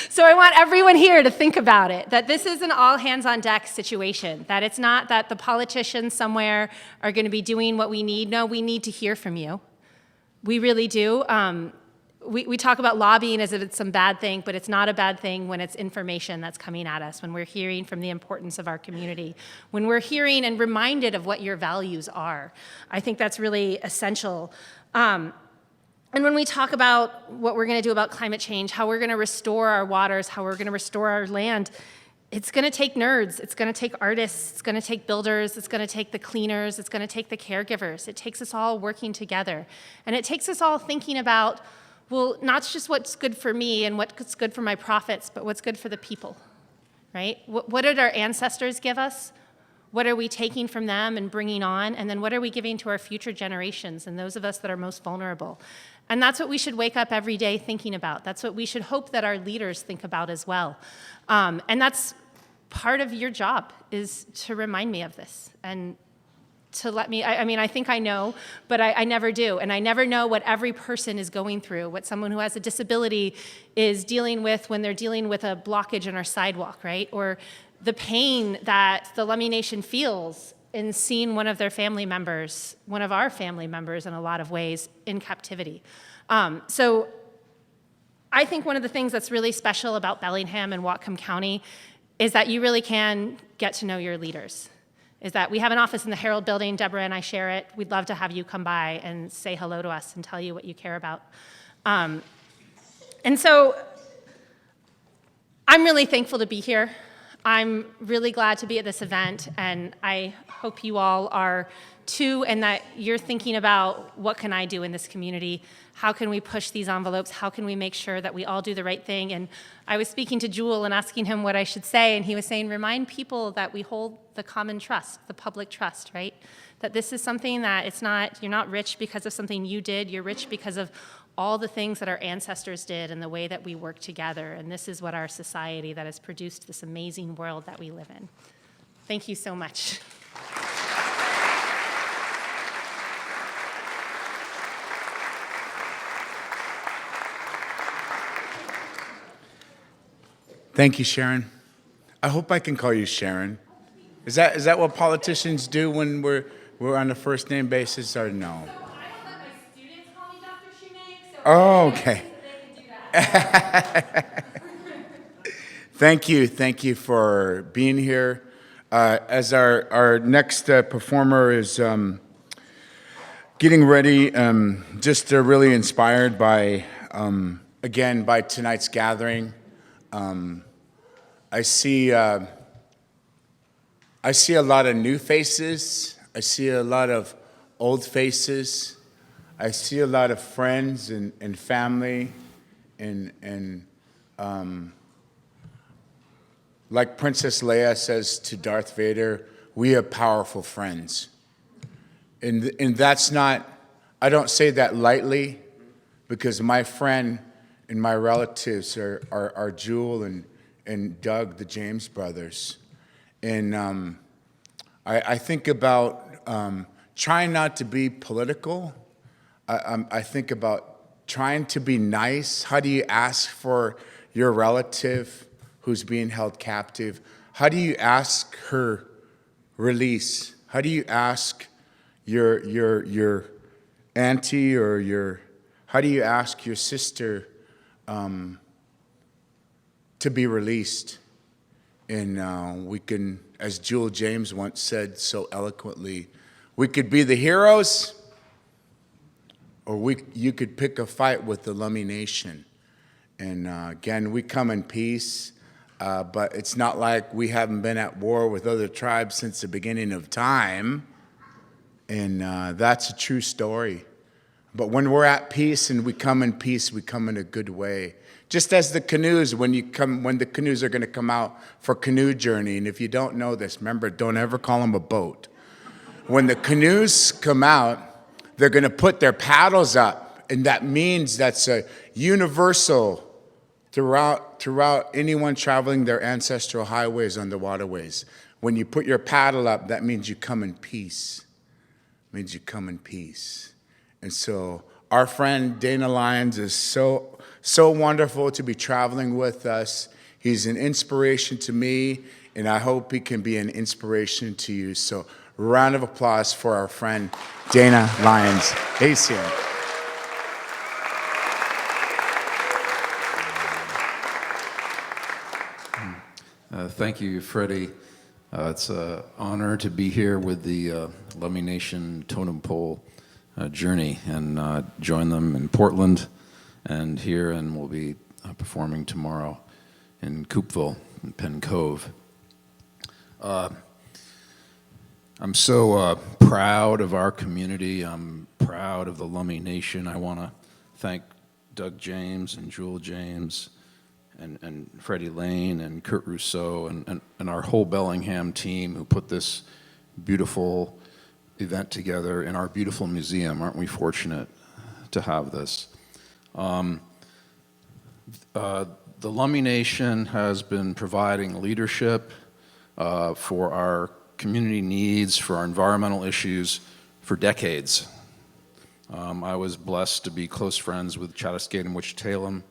So I want everyone here to think about it, that this is an all-hands-on-deck situation, that it's not that the politicians somewhere are going to be doing what we need. No, we need to hear from you. We really do. We talk about lobbying as if it's some bad thing, but it's not a bad thing when it's information that's coming at us, when we're hearing from the importance of our community, when we're hearing and reminded of what your values are. I think that's really essential. And when we talk about what we're going to do about climate change, how we're going to restore our waters, how we're going to restore our land, it's going to take nerds, it's going to take artists, it's going to take builders, it's going to take the cleaners, it's going to take the caregivers. It takes us all working together. And it takes us all thinking about, well, not just what's good for me and what's good for my profits, but what's good for the people, right? What did our ancestors give us? What are we taking from them and bringing on? And then what are we giving to our future generations and those of us that are most vulnerable? And that's what we should wake up every day thinking about. That's what we should hope that our leaders think about as well. And that's part of your job, is to remind me of this and to let me, I mean, I think I know, but I never do. And I never know what every person is going through, what someone who has a disability is dealing with when they're dealing with a blockage on our sidewalk, right? Or the pain that the Lummi Nation feels in seeing one of their family members, one of our family members in a lot of ways, in captivity. So I think one of the things that's really special about Bellingham and Whatcom County is that you really can get to know your leaders. Is that we have an office in the Herald Building, Deborah and I share it. We'd love to have you come by and say hello to us and tell you what you care about. And so I'm really thankful to be here. I'm really glad to be at this event, and I hope you all are too, and that you're thinking about, what can I do in this community? How can we push these envelopes? How can we make sure that we all do the right thing? And I was speaking to Jewel and asking him what I should say, and he was saying, remind people that we hold the common trust, the public trust, right? That this is something that it's not, you're not rich because of something you did, you're rich because of all the things that our ancestors did and the way that we work together. And this is what our society that has produced this amazing world that we live in. Thank you so much. Thank you, Sharon. I hope I can call you Sharon. Is that what politicians do when we're on a first name basis, or no? Oh, okay. Thank you for being here. As our next performer is getting ready, just really inspired by, again, by tonight's gathering. I see a lot of new faces. I see a lot of old faces. I see a lot of friends and family, and like Princess Leia says to Darth Vader, we are powerful friends. And that's not, I don't say that lightly, because my friend and my relatives are Jewel and Doug, the James brothers. And I think about trying not to be political. I think about trying to be nice. How do you ask for your relative who's being held captive? How do you ask her release? How do you ask your auntie or how do you ask your sister to be released? And we can, as Jewel James once said so eloquently, we could be the heroes, or you could pick a fight with the Lummi Nation. And again, we come in peace, but it's not like we haven't been at war with other tribes since the beginning of time. And that's a true story. But when we're at peace and we come in peace, we come in a good way. Just as the canoes, when the canoes are going to come out for canoe journey, and if you don't know this, remember, don't ever call them a boat. When the canoes come out, they're going to put their paddles up, and that means that's a universal throughout anyone traveling their ancestral highways on the waterways. When you put your paddle up, that means you come in peace. It means you come in peace. And so our friend Dana Lyons is so wonderful to be traveling with us. He's an inspiration to me, and I hope he can be an inspiration to you. So round of applause for our friend Dana Lyons. ACM. Thank you, Freddie. It's an honor to be here with the Lummi Nation Totem Pole Journey and join them in Portland and here, and we'll be performing tomorrow in Coopville and Penn Cove. I'm so proud of our community. I'm proud of the Lummi Nation. I want to thank Doug James and Jewel James and Freddie Lane and Kurt Rousseau and our whole Bellingham team who put this beautiful event together in our beautiful museum. Aren't we fortunate to have this? The Lummi Nation has been providing leadership for our community needs, for our environmental issues for decades. I was blessed to be close friends with Chattiscaden and Wichita-Salem,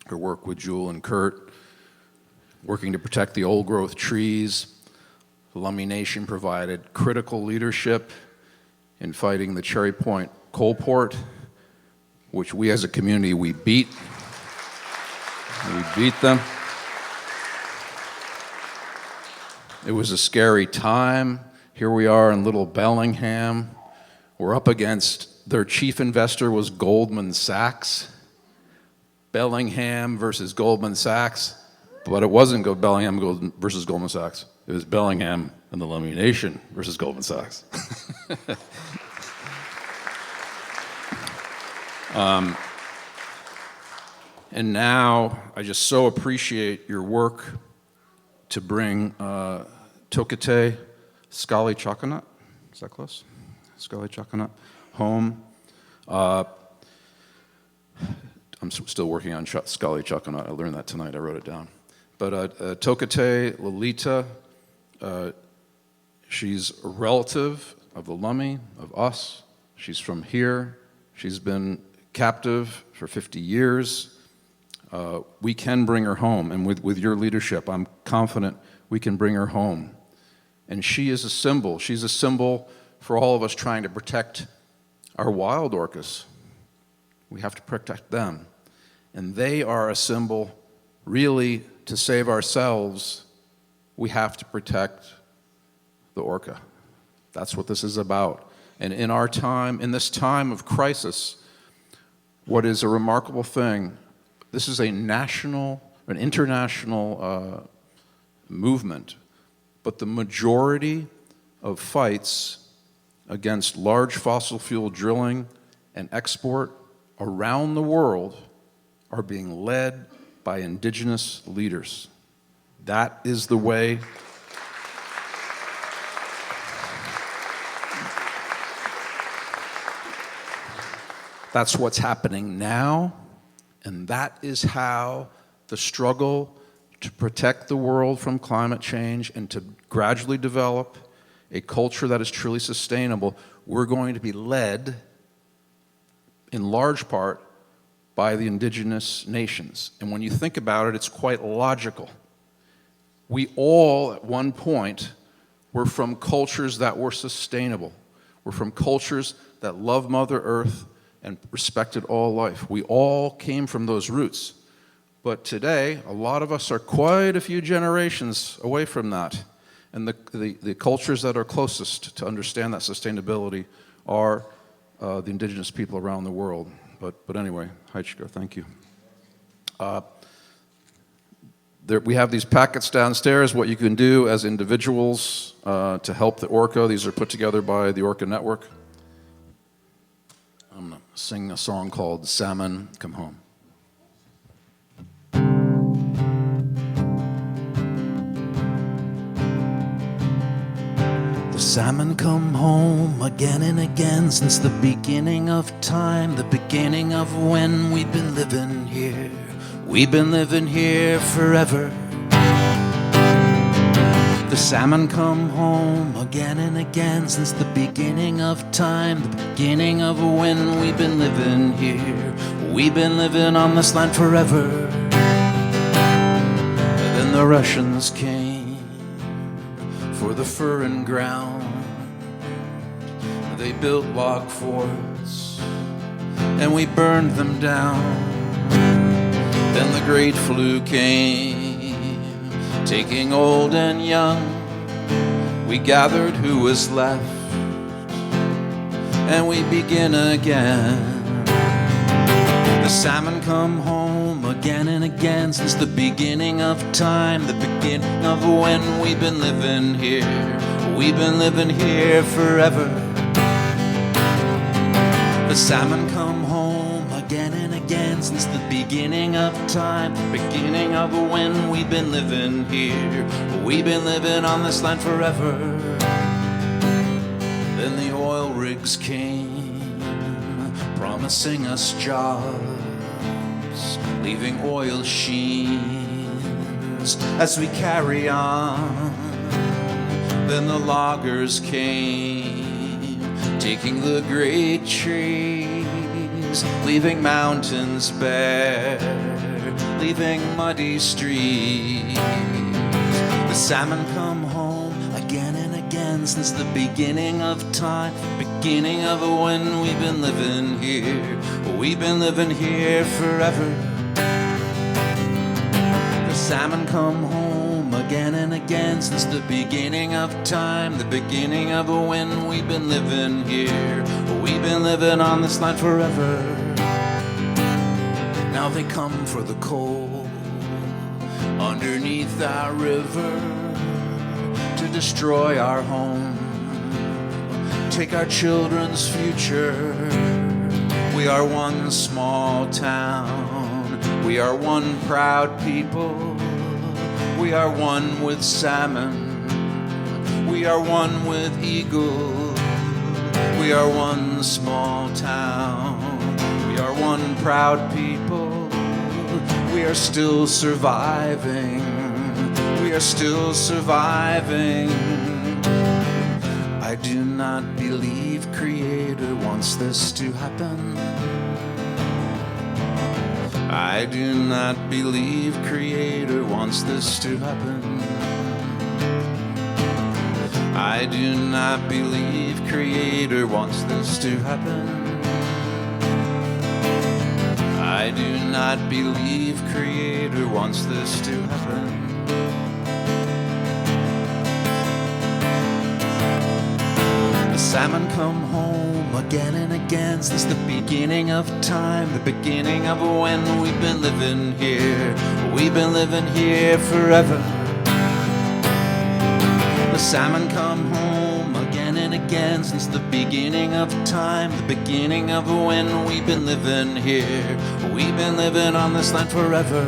who work with Jewel and Kurt, working to protect the old growth trees. The Lummi Nation provided critical leadership in fighting the Cherry Point coal port, which we as a community, we beat. We beat them. It was a scary time. Here we are in little Bellingham. We're up against, their chief investor was Goldman Sachs. Bellingham versus Goldman Sachs, but it wasn't Bellingham versus Goldman Sachs. It was Bellingham and the Lummi Nation versus Goldman Sachs. And now I just so appreciate your work to bring Tokitae, Scaly Choconut, is that close? Scaly Choconut, home. I'm still working on Scaly Choconut. I learned that tonight. I wrote it down. But Tokitae, Lolita, she's a relative of the Lummi, of us. She's from here. She's been captive for 50 years. We can bring her home, and with your leadership, I'm confident we can bring her home. And she is a symbol. She's a symbol for all of us trying to protect our wild orcas. We have to protect them. And they are a symbol, really, to save ourselves, we have to protect the orca. That's what this is about. And in our time, in this time of crisis, what is a remarkable thing, this is an international movement, but the majority of fights against large fossil fuel drilling and export around the world are being led by indigenous leaders. That is the way. That's what's happening now, and that is how the struggle to protect the world from climate change and to gradually develop a culture that is truly sustainable, we're going to be led in large part by the indigenous nations. And when you think about it, it's quite logical. We all, at one point, were from cultures that were sustainable. We're from cultures that love Mother Earth and respected all life. We all came from those roots. But today, a lot of us are quite a few generations away from that. And the cultures that are closest to understand that sustainability are the indigenous people around the world. But anyway, Haichiko, thank you. We have these packets downstairs, what you can do as individuals to help the Orca. These are put together by the Orca Network. I'm going to sing a song called Salmon, Come Home. The salmon come home again and again since the beginning of time, the beginning of when we've been living here. We've been living here forever. The salmon come home again and again since the beginning of time, the beginning of when we've been living here. We've been living on this land forever. Then the Russians came for the furrin ground. They built log forts and we burned them down. Then the great flu came, taking old and young. We gathered who was left and we begin again. The salmon come home again and again since the beginning of time, the beginning of when we've been living here. We've been living here forever. The salmon come home again and again since the beginning of time, beginning of when we've been living here. We've been living on this land forever. Then the oil rigs came, promising us jobs, leaving oil sheens as we carry on. Then the loggers came, taking the great trees, leaving mountains bare, leaving muddy streets. The salmon come home again and again since the beginning of time, beginning of when we've been living here. We've been living here forever. The salmon come home again and again since the beginning of time, the beginning of when we've been living here. We've been living on this land forever. Now they come for the coal underneath our river to destroy our home, take our children's future. We are one small town, we are one proud people. We are one with salmon, we are one with eagle. We are one small town, we are one proud people. We are still surviving, we are still surviving. I do not believe Creator wants this to happen. I do not believe Creator wants this to happen. I do not believe Creator wants this to happen. I do not believe Creator wants this to happen. The salmon come home again and again since the beginning of time, the beginning of when we've been living here. We've been living here forever. The salmon come home again and again since the beginning of time, the beginning of when we've been living here. We've been living on this land forever.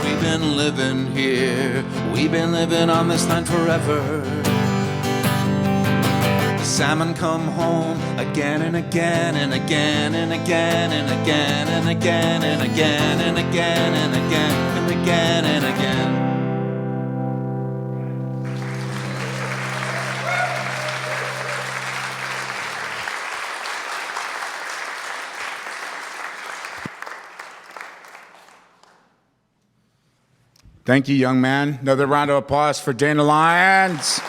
We've been living here. We've been living on this land forever. The salmon come home again and again and again and again and again and again and again and again and again and again and again. Thank you, young man. Another round of applause for Dana Lyons.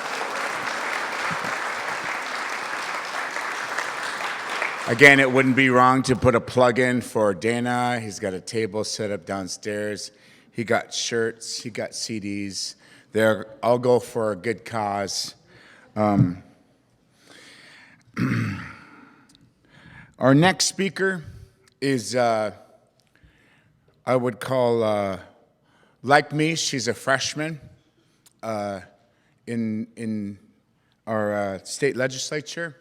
Again, it wouldn't be wrong to put a plug in for Dana. He's got a table set up downstairs. He got shirts, he got CDs. They're all go for a good cause. Our next speaker is, I would call, like me, she's a freshman in our state legislature.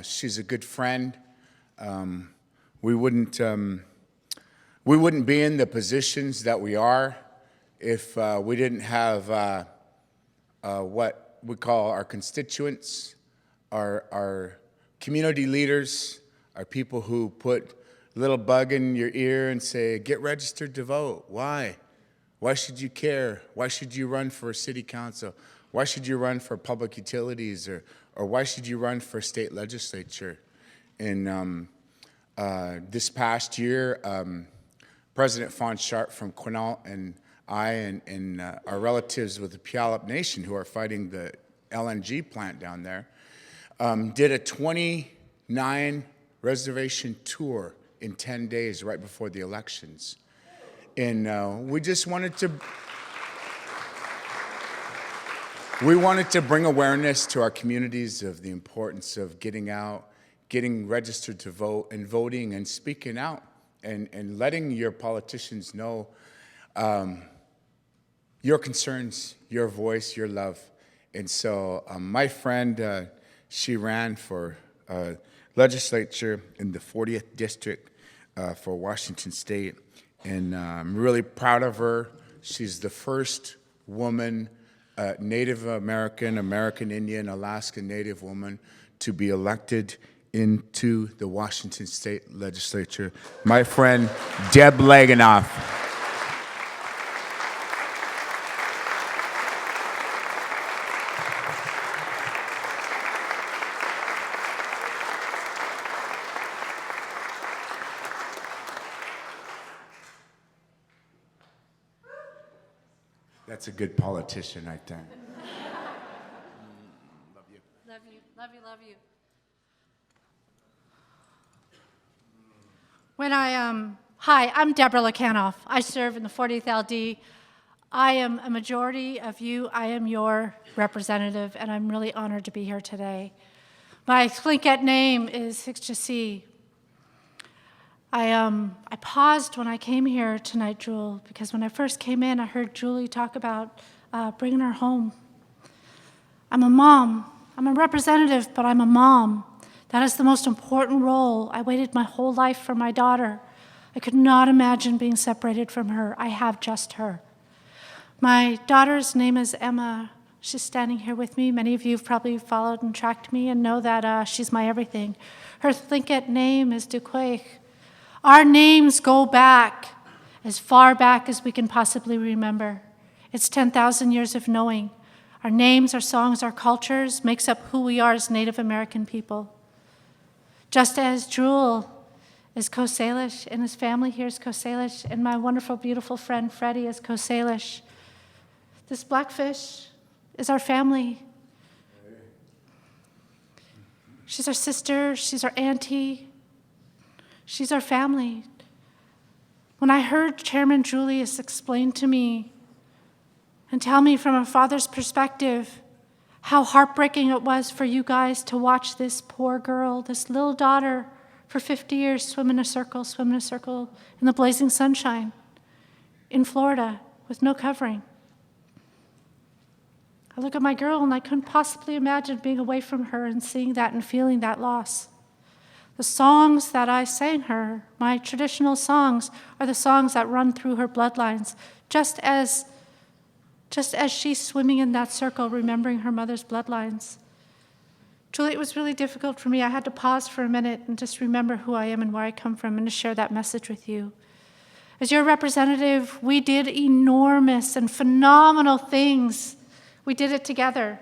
She's a good friend. We wouldn't be in the positions that we are if we didn't have what we call our constituents, our community leaders, our people who put a little bug in your ear and say, get registered to vote. Why? Why should you care? Why should you run for city council? Why should you run for public utilities? Or why should you run for state legislature? And this past year, President Fawn Sharp from Quinault and I and our relatives with the Puyallup Nation who are fighting the LNG plant down there, did a 29 reservation tour in 10 days right before the elections. And we just wanted to bring awareness to our communities of the importance of getting out, getting registered to vote, and voting and speaking out, and letting your politicians know your concerns, your voice, your love. And so my friend, she ran for legislature in the 40th district for Washington State, and I'm really proud of her. She's the first woman, Native American, American Indian, Alaska Native woman to be elected into the Washington State legislature. My friend, Deb Laganoff. That's a good politician right there. Love you. Love you, love you, love you. Hi, I'm Deborah Lakanoff. I serve in the 40th LD. I am a majority of you. I am your representative, and I'm really honored to be here today. My Tlingit name is Sea. I paused when I came here tonight, Jewel, because when I first came in, I heard Julie talk about bringing her home. I'm a mom. I'm a representative, but I'm a mom. That is the most important role. I waited my whole life for my daughter. I could not imagine being separated from her. I have just her. My daughter's name is Emma. She's standing here with me. Many of you have probably followed and tracked me and know that she's my everything. Her Tlingit name is Duquaich. Our names go back as far back as we can possibly remember. It's 10,000 years of knowing. Our names, our songs, our cultures makes up who we are as Native American people. Just as Jewel is Coast Salish, and his family here is Coast Salish, and my wonderful, beautiful friend Freddie is Coast Salish. This blackfish is our family. She's our sister, she's our auntie, she's our family. When I heard Chairman Julius explain to me and tell me from a father's perspective how heartbreaking it was for you guys to watch this poor girl, this little daughter, for 50 years swim in a circle in the blazing sunshine in Florida with no covering. I look at my girl and I couldn't possibly imagine being away from her and seeing that and feeling that loss. The songs that I sang her, my traditional songs, are the songs that run through her bloodlines, just as she's swimming in that circle, remembering her mother's bloodlines. Julie, it was really difficult for me. I had to pause for a minute and just remember who I am and where I come from and to share that message with you. As your representative, we did enormous and phenomenal things. We did it together.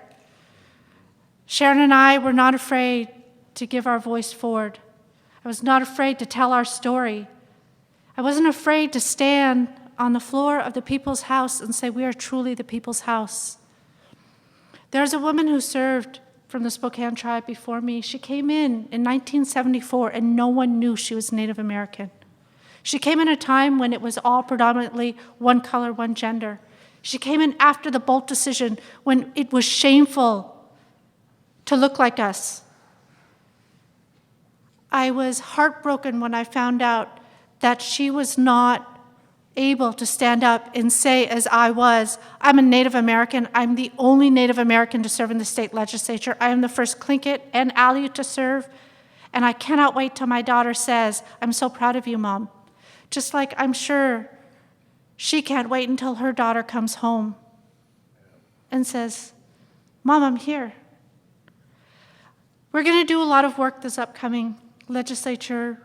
Sharon and I were not afraid to give our voice forward. I was not afraid to tell our story. I wasn't afraid to stand on the floor of the People's House and say, we are truly the People's House. There's a woman who served from the Spokane tribe before me. She came in 1974, and no one knew she was Native American. She came in a time when it was all predominantly one color, one gender. She came in after the Bolt decision, when it was shameful to look like us. I was heartbroken when I found out that she was not able to stand up and say, as I was, I'm a Native American. I'm the only Native American to serve in the state legislature. I am the first Tlingit and Aleut to serve, and I cannot wait till my daughter says, I'm so proud of you, Mom. Just like I'm sure she can't wait until her daughter comes home and says, Mom, I'm here. We're going to do a lot of work this upcoming legislature,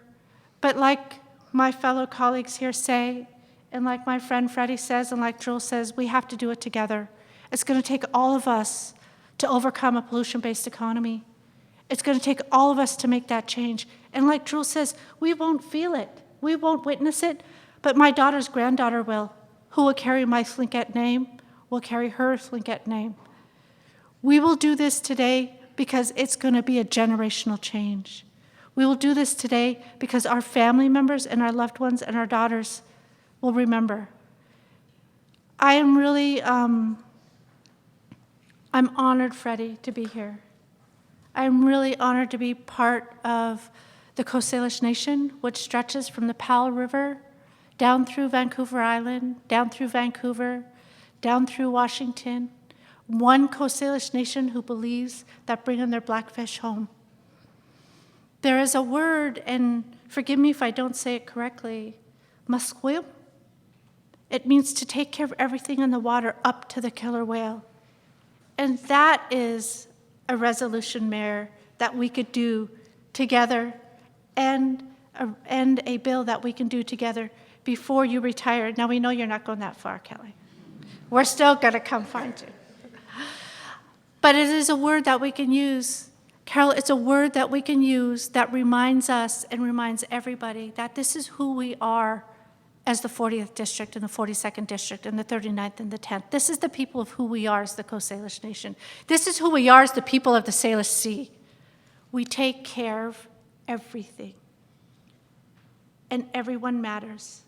but like my fellow colleagues here say, and like my friend Freddie says, and like Jewel says, we have to do it together. It's going to take all of us to overcome a pollution-based economy. It's going to take all of us to make that change. And like Jewel says, we won't feel it. We won't witness it, but my daughter's granddaughter will, who will carry my Tlingit name, will carry her Tlingit name. We will do this today because it's going to be a generational change. We will do this today because our family members and our loved ones and our daughters will remember. I am really, I'm honored, Freddie, to be here. I'm really honored to be part of the Coast Salish Nation, which stretches from the Powell River down through Vancouver Island, down through Vancouver, down through Washington. One Coast Salish Nation who believes that bringing their blackfish home. There is a word, and forgive me if I don't say it correctly, musquil. It means to take care of everything in the water up to the killer whale. And that is a resolution, Mayor, that we could do together, and a bill that we can do together before you retire. Now, we know you're not going that far, Kelly. We're still going to come find you. But it is a word that we can use. Carol, it's a word that we can use that reminds us and reminds everybody that this is who we are as the 40th District and the 42nd District and the 39th and the 10th. This is the people of who we are as the Coast Salish Nation. This is who we are as the people of the Salish Sea. We take care of everything, and everyone matters.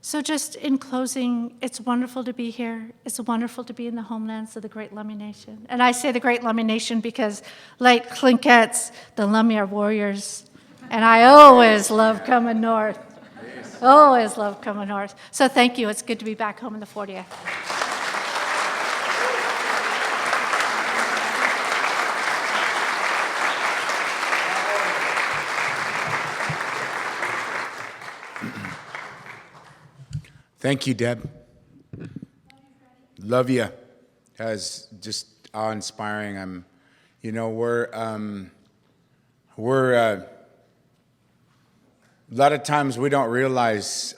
So just in closing, it's wonderful to be here. It's wonderful to be in the homelands of the Great Lummi Nation. And I say the Great Lummi Nation because, like Tlinkets, the Lummi are warriors. And I always love coming north. Always love coming north. So thank you. It's good to be back home in the 40th. Thank you, Deb. Love you. That's just awe-inspiring. We're a lot of times we don't realize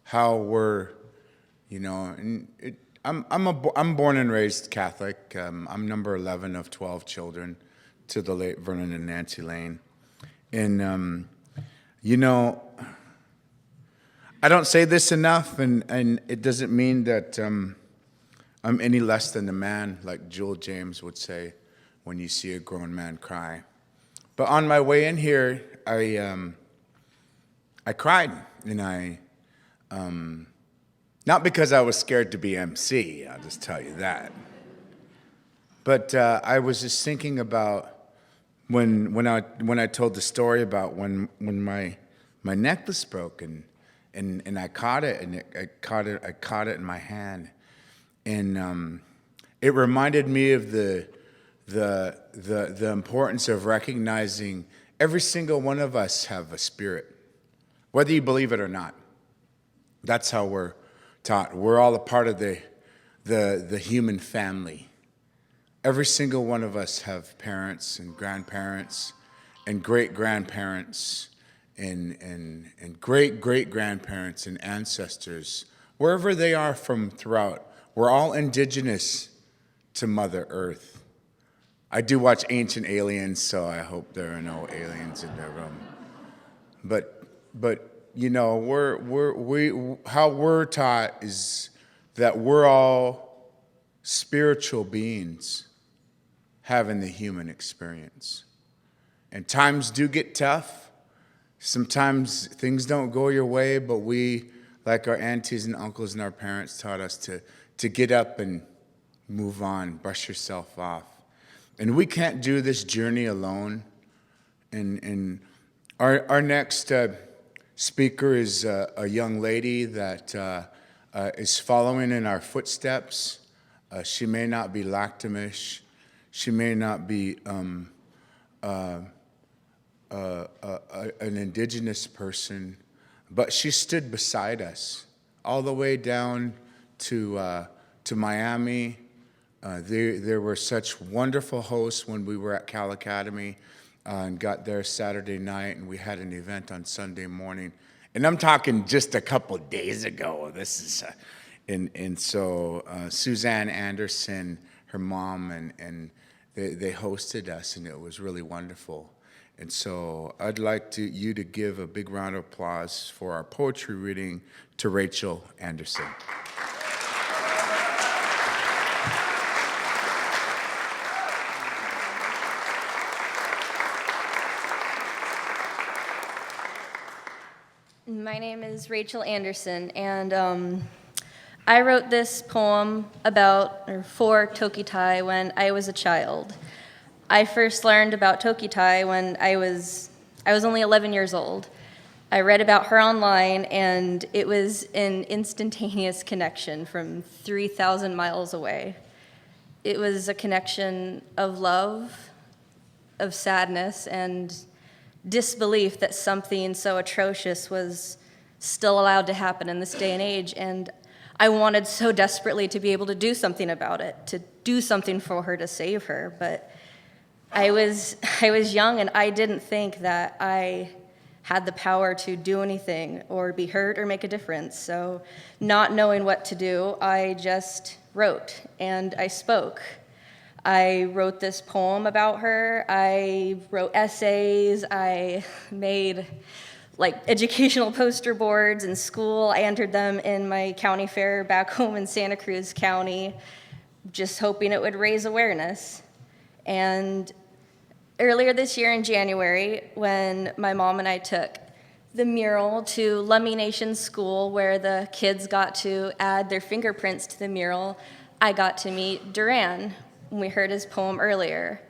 how we're, I'm born and raised Catholic. I'm number 11 of 12 children to the late Vernon and Nancy Lane. And, I don't say this enough, and it doesn't mean that I'm any less than a man, like Jewel James would say when you see a grown man cry. But on my way in here, I cried, and not because I was scared to be MC, I'll just tell you that. But I was just thinking about when I told the story about when my necklace broke, and I caught it, and I caught it in my hand, and it reminded me of the importance of recognizing every single one of us have a spirit, whether you believe it or not. That's how we're taught. We're all a part of the human family. Every single one of us have parents and grandparents and great-grandparents and great-great-grandparents and ancestors, wherever they are from throughout. We're all indigenous to Mother Earth. I do watch Ancient Aliens, so I hope there are no aliens in the room. But how we're taught is that we're all spiritual beings. having the human experience. And times do get tough. Sometimes things don't go your way, but we, like our aunties and uncles and our parents, taught us to get up and move on, brush yourself off. And we can't do this journey alone. And our next speaker is a young lady that is following in our footsteps. She may not be lactamish. She may not be an indigenous person, but she stood beside us all the way down to Miami. There were such wonderful hosts when we were at Cal Academy and got there Saturday night, and we had an event on Sunday morning. And I'm talking just a couple days ago. This is, and so Suzanne Anderson, her mom, and they hosted us, and it was really wonderful. And so I'd like you to give a big round of applause for our poetry reading to Rachel Anderson. My name is Rachel Anderson, and I wrote this poem for Tokitae when I was a child. I first learned about Tokitae when I was only 11 years old. I read about her online, and it was an instantaneous connection from 3,000 miles away. It was a connection of love, of sadness, and disbelief that something so atrocious was still allowed to happen in this day and age, and I wanted so desperately to be able to do something about it, to do something for her, to save her, but I was young, and I didn't think that I had the power to do anything or be hurt or make a difference. So not knowing what to do, I just wrote and I spoke. I wrote this poem about her. I wrote essays. I made educational poster boards in school. I entered them in my county fair back home in Santa Cruz County, just hoping it would raise awareness. And earlier this year in January, when my mom and I took the mural to Lummi Nation school, where the kids got to add their fingerprints to the mural, I got to meet Duran. We heard his poem earlier.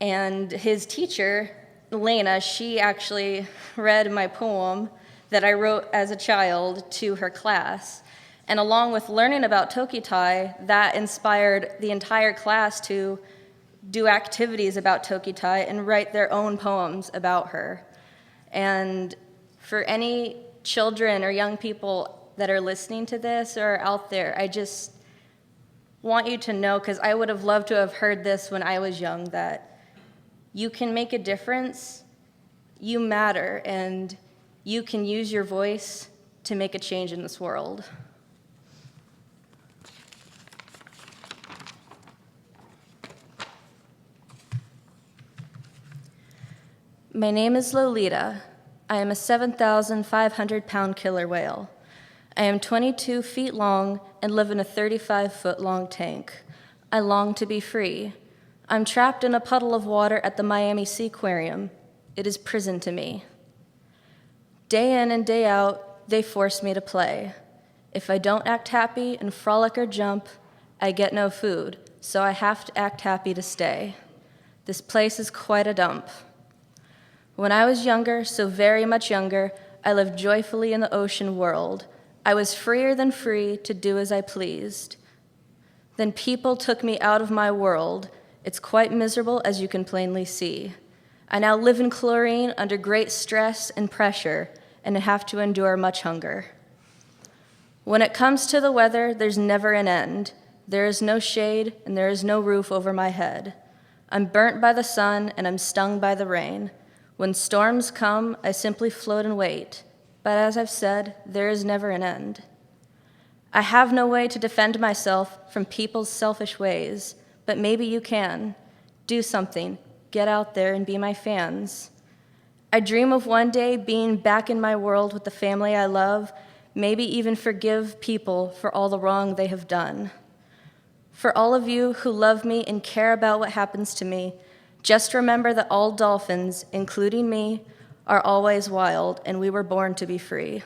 And his teacher, Lena, she actually read my poem that I wrote as a child to her class. And along with learning about Tokitae, that inspired the entire class to do activities about Tokitae and write their own poems about her. And for any children or young people that are listening to this or out there, I just want you to know, because I would have loved to have heard this when I was young, that you can make a difference, you matter, and you can use your voice to make a change in this world. My name is Lolita. I am a 7,500-pound killer whale. I am 22 feet long and live in a 35-foot-long tank. I long to be free. I'm trapped in a puddle of water at the Miami Seaquarium. It is prison to me. Day in and day out, they force me to play. If I don't act happy and frolic or jump, I get no food, so I have to act happy to stay. This place is quite a dump. When I was younger, so very much younger, I lived joyfully in the ocean world. I was freer than free to do as I pleased. Then people took me out of my world. It's quite miserable, as you can plainly see. I now live in chlorine under great stress and pressure, and have to endure much hunger. When it comes to the weather, there's never an end. There is no shade, and there is no roof over my head. I'm burnt by the sun, and I'm stung by the rain. When storms come, I simply float and wait. But as I've said, there is never an end. I have no way to defend myself from people's selfish ways, but maybe you can. Do something. Get out there and be my fans. I dream of one day being back in my world with the family I love, maybe even forgive people for all the wrong they have done. For all of you who love me and care about what happens to me, just remember that all dolphins, including me, are always wild, and we were born to be free.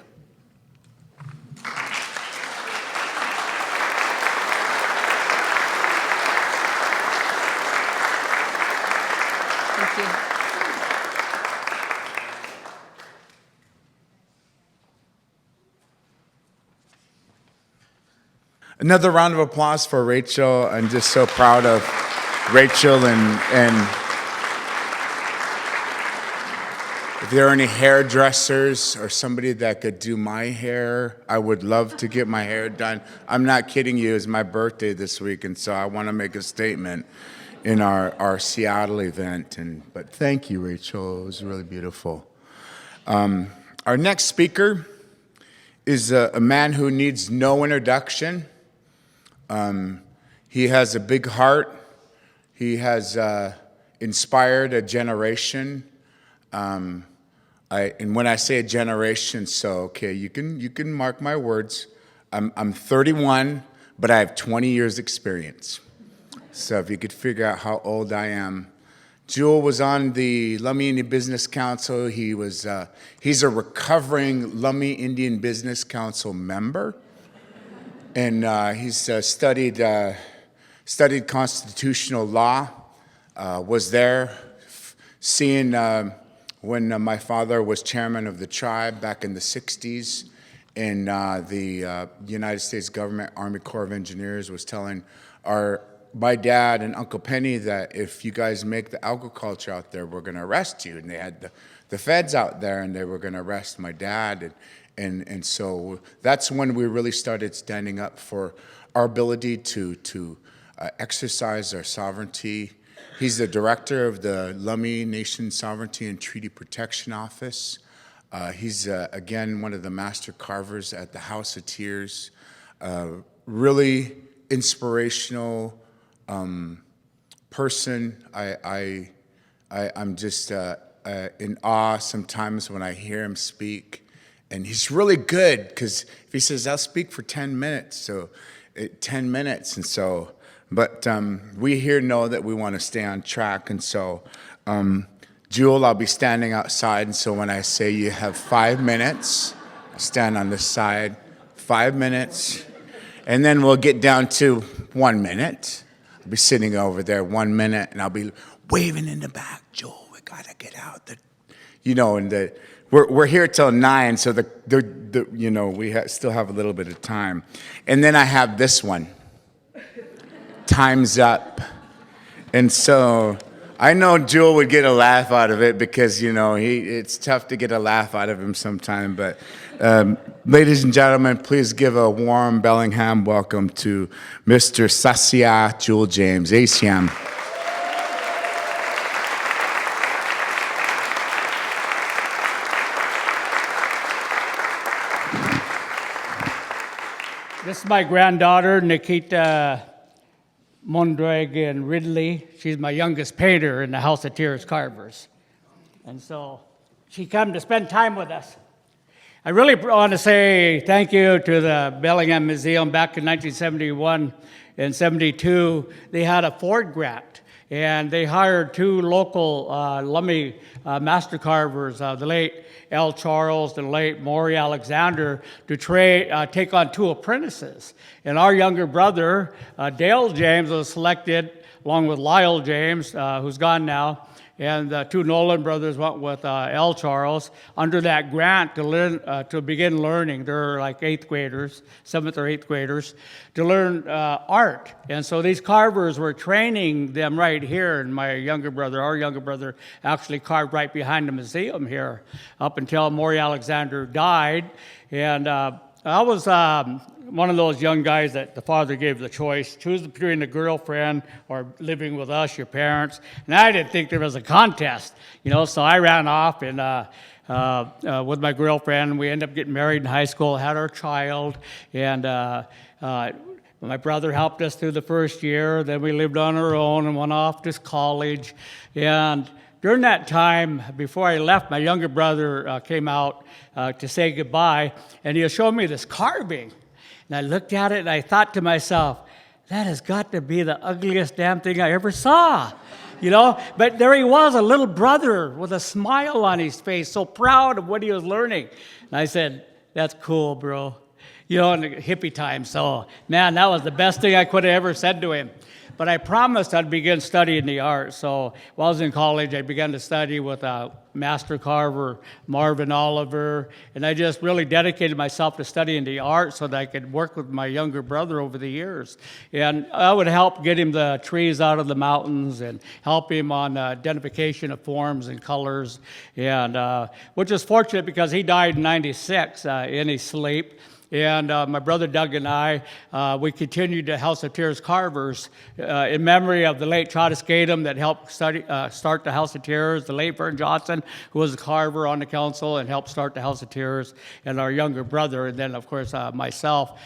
Thank you. Another round of applause for Rachel. I'm just so proud of Rachel, and if there are any hairdressers or somebody that could do my hair, I would love to get my hair done. I'm not kidding you, it's my birthday this week, and so I want to make a statement in our Seattle event. But thank you, Rachel, it was really beautiful. Our next speaker is a man who needs no introduction. He has a big heart. He has inspired a generation. And when I say a generation, so okay, you can mark my words. I'm 31, but I have 20 years experience. So if you could figure out how old I am. Jewel was on the Lummi Indian Business Council. He's a recovering Lummi Indian Business Council member. And he's studied constitutional law, was there seeing when my father was chairman of the tribe back in the 60s, and the United States government Army Corps of Engineers was telling my dad and Uncle Penny that if you guys make the agriculture out there, we're going to arrest you. And they had the feds out there, and they were going to arrest my dad. And so that's when we really started standing up for our ability to exercise our sovereignty. He's the director of the Lummi Nation Sovereignty and Treaty Protection Office. He's, again, one of the master carvers at the House of Tears. Really inspirational person. I'm just in awe sometimes when I hear him speak. And he's really good, because if he says, I'll speak for 10 minutes, so 10 minutes. And so, but we here know that we want to stay on track. And so, Jewel, I'll be standing outside. And so when I say you have 5 minutes, I'll stand on this side, 5 minutes. And then we'll get down to 1 minute. I'll be sitting over there 1 minute, and I'll be waving in the back, Joel, we got to get out. We're here till 9, so we still have a little bit of time. And then I have this one, time's up. And so I know Jewel would get a laugh out of it, because, it's tough to get a laugh out of him sometime. But ladies and gentlemen, please give a warm Bellingham welcome to Mr. Sasya Jewel James, ACM. This is my granddaughter, Nikita Mondragon Ridley. She's my youngest painter in the House of Tears Carvers. And so she came to spend time with us. I really want to say thank you to the Bellingham Museum. Back in 1971 and 72, they had a Ford grant, and they hired 2 local Lummi master carvers, the late L. Charles, the late Maury Alexander, to take on 2 apprentices. And our younger brother, Dale James, was selected, along with Lyle James, who's gone now, and the 2 Nolan brothers went with L. Charles under that grant to begin learning. They're like 8th graders, 7th or 8th graders, to learn art. And so these carvers were training them right here, and our younger brother, actually carved right behind the museum here up until Maury Alexander died. And I was one of those young guys that the father gave the choice, choose between a girlfriend or living with us, your parents. And I didn't think there was a contest, so I ran off and with my girlfriend. We ended up getting married in high school, had our child, and my brother helped us through the first year. Then we lived on our own and went off to college. And during that time, before I left, my younger brother came out to say goodbye, and he showed me this carving. And I looked at it, and I thought to myself, that has got to be the ugliest damn thing I ever saw. You know, but there he was, a little brother with a smile on his face, so proud of what he was learning. And I said, that's cool, bro. You know, in the hippie time. So, man, that was the best thing I could have ever said to him. But I promised I'd begin studying the art. So while I was in college, I began to study with a master carver, Marvin Oliver, and I just really dedicated myself to studying the art so that I could work with my younger brother over the years. And I would help get him the trees out of the mountains and help him on identification of forms and colors, and which is fortunate because he died in '96 in his sleep. And my brother Doug and I, we continued to House of Tears carvers in memory of the late Chavez Gatum that helped start the House of Tears, the late Vern Johnson, who was a carver on the council and helped start the House of Tears, and our younger brother, and then, of course, myself.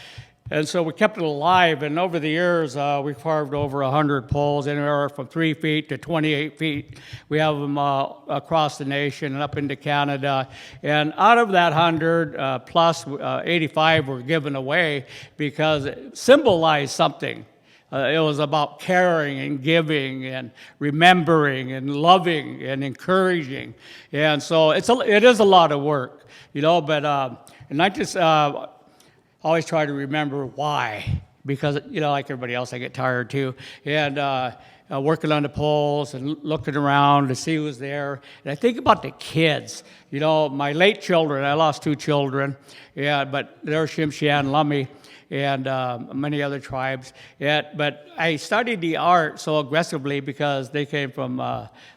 And so we kept it alive, and over the years, we carved over 100 poles, anywhere from 3 feet to 28 feet. We have them across the nation and up into Canada. And out of that 100, plus 85 were given away because it symbolized something. It was about caring and giving and remembering and loving and encouraging. And so it is a lot of work, you know, but always try to remember why, because, you know, like everybody else, I get tired too. And working on the poles and looking around to see who's there. And I think about the kids. You know, my late children, I lost 2 children, yeah, but they're Tsimshian, Lummi, and many other tribes. But I studied the art so aggressively because they came from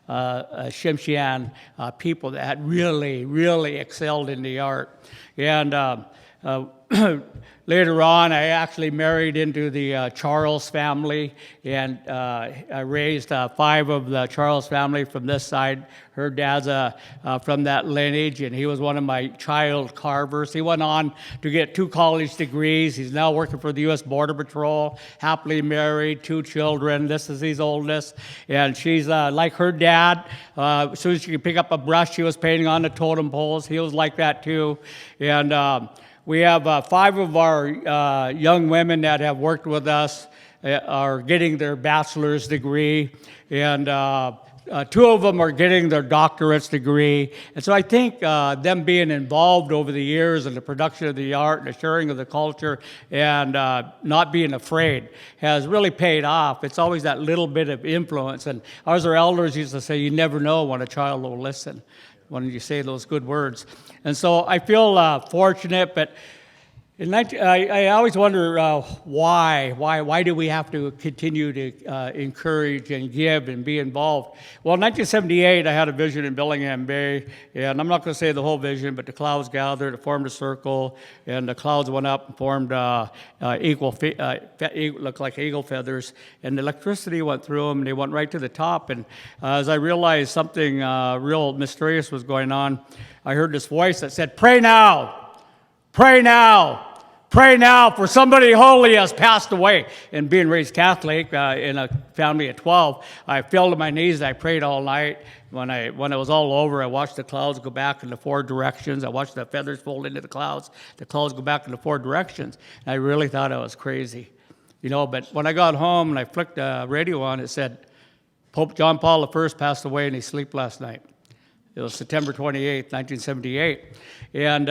Tsimshian people that had really, really excelled in the art. And later on, I actually married into the Charles family, and I raised 5 of the Charles family from this side. Her dad's from that lineage, and he was one of my child carvers. He went on to get 2 college degrees. He's now working for the U.S. Border Patrol, happily married, 2 children. This is his oldest, and she's like her dad. As soon as she could pick up a brush, she was painting on the totem poles. He was like that too, and we have 5 of our young women that have worked with us are getting their bachelor's degree, and 2 of them are getting their doctorate's degree. And so I think them being involved over the years in the production of the art and the sharing of the culture and not being afraid has really paid off. It's always that little bit of influence. And our elders used to say, you never know when a child will listen, when you say those good words. And so I feel fortunate, but I always wonder why do we have to continue to encourage and give and be involved? Well, in 1978, I had a vision in Bellingham Bay, and I'm not going to say the whole vision, but the clouds gathered, it formed a circle, and the clouds went up and formed looked like eagle feathers, and the electricity went through them, and they went right to the top. And as I realized something real mysterious was going on, I heard this voice that said, "Pray now, pray now. Pray now, for somebody holy has passed away." And being raised Catholic in a family of 12, I fell to my knees and I prayed all night. When it was all over, I watched the clouds go back in the 4 directions. I watched the feathers fold into the clouds go back in the 4 directions. And I really thought I was crazy, you know. But when I got home and I flicked the radio on, it said, Pope John Paul I passed away in his sleep last night. It was September 28th, 1978. And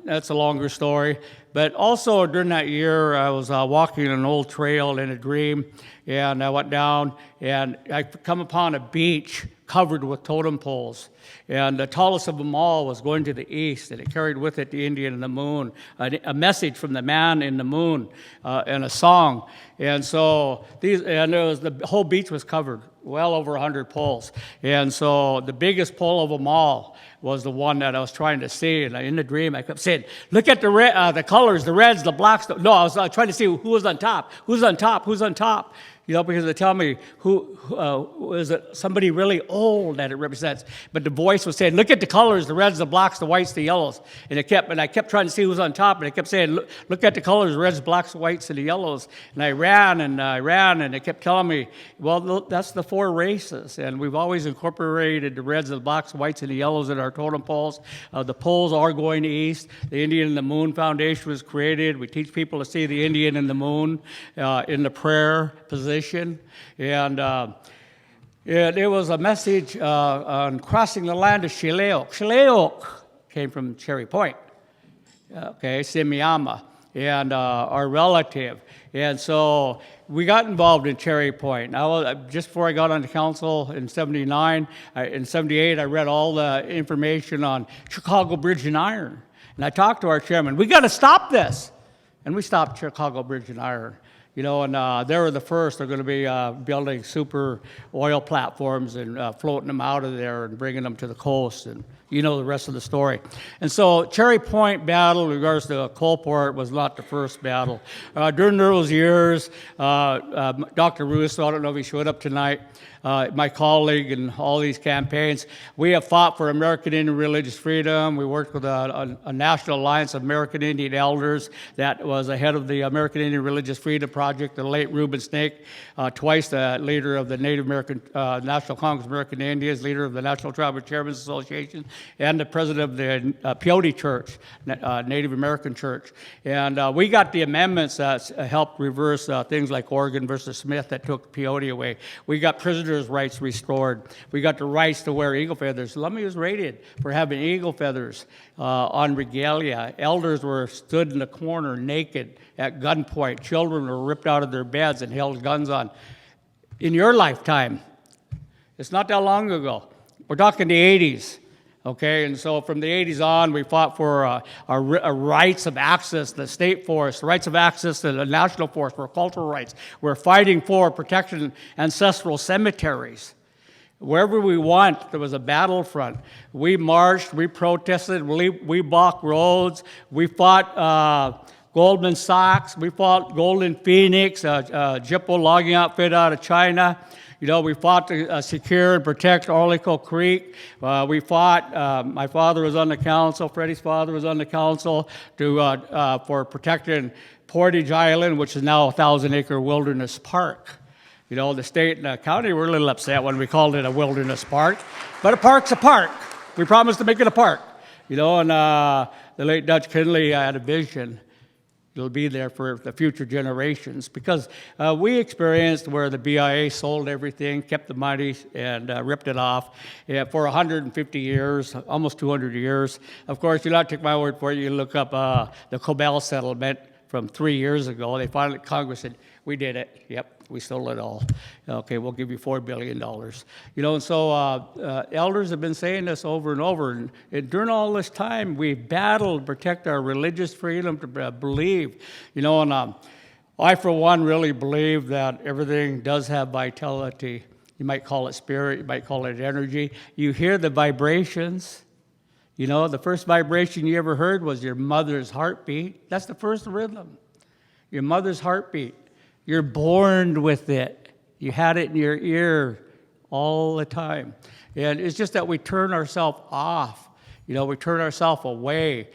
that's a longer story. But also during that year, I was walking an old trail in a dream, and I went down, and I come upon a beach covered with totem poles. And the tallest of them all was going to the east, and it carried with it the Indian and the moon, a message from the man in the moon, and a song. And so the whole beach was covered, well over 100 poles. And so the biggest pole of them all was the one that I was trying to see. And in the dream, I kept saying, look at the colors, the reds, the blacks. No, I was trying to see who was on top, who's on top, who's on top. Because they tell me who is it somebody really old that it represents. But the voice was saying, look at the colors, the reds, the blacks, the whites, the yellows. And I kept trying to see who was on top, and it kept saying, look at the colors, reds, blacks, whites, and the yellows. And I ran, and it kept telling me, well, that's the 4 races. And we've always incorporated the reds, the blacks, whites, and the yellows in our totem poles. The poles are going east. The Indian and the Moon Foundation was created. We teach people to see the Indian and the moon in the prayer position. And it was a message on crossing the land of Shileo. Shileo came from Cherry Point, Simiyama, and our relative. And so we got involved in Cherry Point. Just before I got on the council in 79, in 78, I read all the information on Chicago Bridge and Iron. And I talked to our chairman, we got to stop this. And we stopped Chicago Bridge and Iron. And they were the first. They're going to be building super oil platforms and floating them out of there and bringing them to the coast. And you know the rest of the story. And so Cherry Point battle, in regards to Coalport, was not the first battle. During those years, Dr. Russo, I don't know if he showed up tonight, my colleague and all these campaigns, we have fought for American Indian religious freedom. We worked with a National Alliance of American Indian Elders that was ahead of the American Indian Religious Freedom Project, the late Reuben Snake, twice the leader of the Native American National Congress of American Indians, leader of the National Tribal Chairmen's Association, and the president of the Peyote Church, Native American Church. And we got the amendments that helped reverse things like Oregon versus Smith that took peyote away. We got prisoners' rights restored. We got the rights to wear eagle feathers. Lummi was rated for having eagle feathers on regalia. Elders were stood in the corner naked at gunpoint. Children were ripped out of their beds and held guns on. In your lifetime, it's not that long ago. We're talking the 80s. Okay, and so from the 80s on, we fought for our rights of access to the state forest, rights of access to the national forest, for cultural rights. We're fighting for protection of ancestral cemeteries. Wherever we went, there was a battlefront. We marched, we protested, we blocked roads, we fought Goldman Sachs, we fought Golden Phoenix, Jippo logging outfit out of China. We fought to secure and protect Orlico Creek. We fought, my father was on the council, Freddie's father was on the council for protecting Portage Island, which is now a 1,000-acre wilderness park. The state and the county were a little upset when we called it a wilderness park, but a park's a park. We promised to make it a park. And the late Dutch Kinley had a vision. It'll be there for the future generations, because we experienced where the BIA sold everything, kept the money, and ripped it off for 150 years, almost 200 years. Of course, you'll not take my word for it. You look up the Cobell settlement from 3 years ago. They finally, Congress said, we did it. Yep, we stole it all. Okay, we'll give you $4 billion. And so elders have been saying this over and over. And during all this time, we've battled to protect our religious freedom to believe. And I, for one, really believe that everything does have vitality. You might call it spirit, you might call it energy. You hear the vibrations. The first vibration you ever heard was your mother's heartbeat. That's the first rhythm. Your mother's heartbeat. You're born with it. You had it in your ear all the time. And it's just that we turn ourselves off. We turn ourselves away.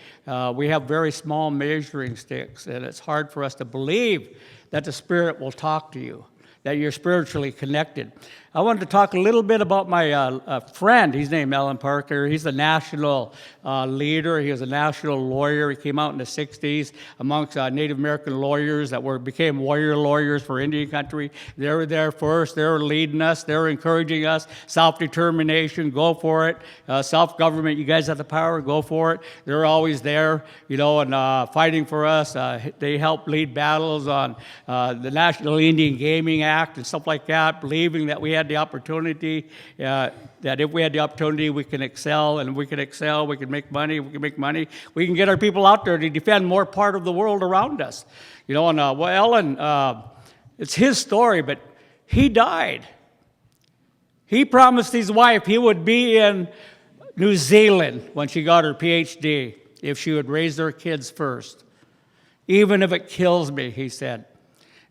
We have very small measuring sticks, and it's hard for us to believe that the Spirit will talk to you, that you're spiritually connected. I wanted to talk a little bit about my friend. He's named Alan Parker. He's a national leader. He was a national lawyer. He came out in the 60s amongst Native American lawyers that became warrior lawyers for Indian country. They were there first. They were leading us. They were encouraging us. Self-determination, go for it. Self-government, you guys have the power, go for it. They're always there, and fighting for us. They helped lead battles on the National Indian Gaming Act and stuff like that, believing that we had the opportunity, that if we had the opportunity, we can excel, and we can excel, we can make money, we can get our people out there to defend more part of the world around us. Ellen, it's his story, but he died. He promised his wife he would be in New Zealand when she got her PhD if she would raise their kids first. Even if it kills me, he said.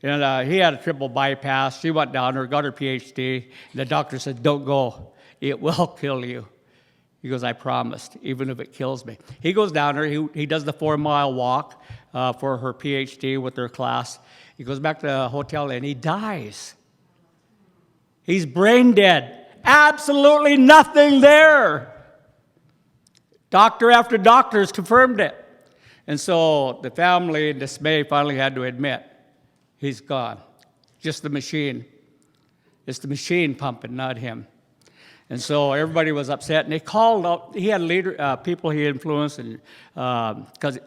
And he had a triple bypass. She went down there, got her PhD. The doctor said, don't go. It will kill you. He goes, I promised, even if it kills me. He goes down there. He does the 4-mile walk for her PhD with her class. He goes back to the hotel, and he dies. He's brain dead. Absolutely nothing there. Doctor after doctor has confirmed it. And so the family, in dismay, finally had to admit, he's gone. Just the machine. It's the machine pumping, not him. And so everybody was upset, and they called up. He had people he influenced, and because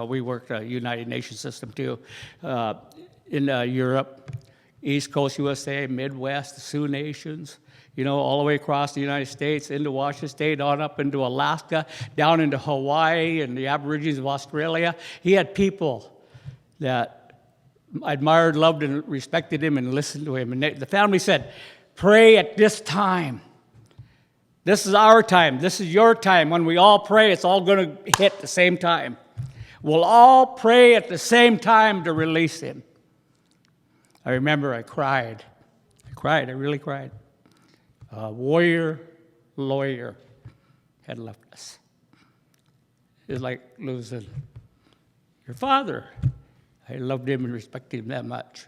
we worked a United Nations system too, in Europe, East Coast USA, Midwest, the Sioux Nations, all the way across the United States, into Washington State, on up into Alaska, down into Hawaii, and the Aborigines of Australia. He had people that admired, loved, and respected him and listened to him. And the family said, pray at this time. This is our time. This is your time. When we all pray, it's all going to hit the same time. We'll all pray at the same time to release him. I remember I cried. I really cried. A warrior, lawyer had left us. It was like losing your father. I loved him and respected him that much.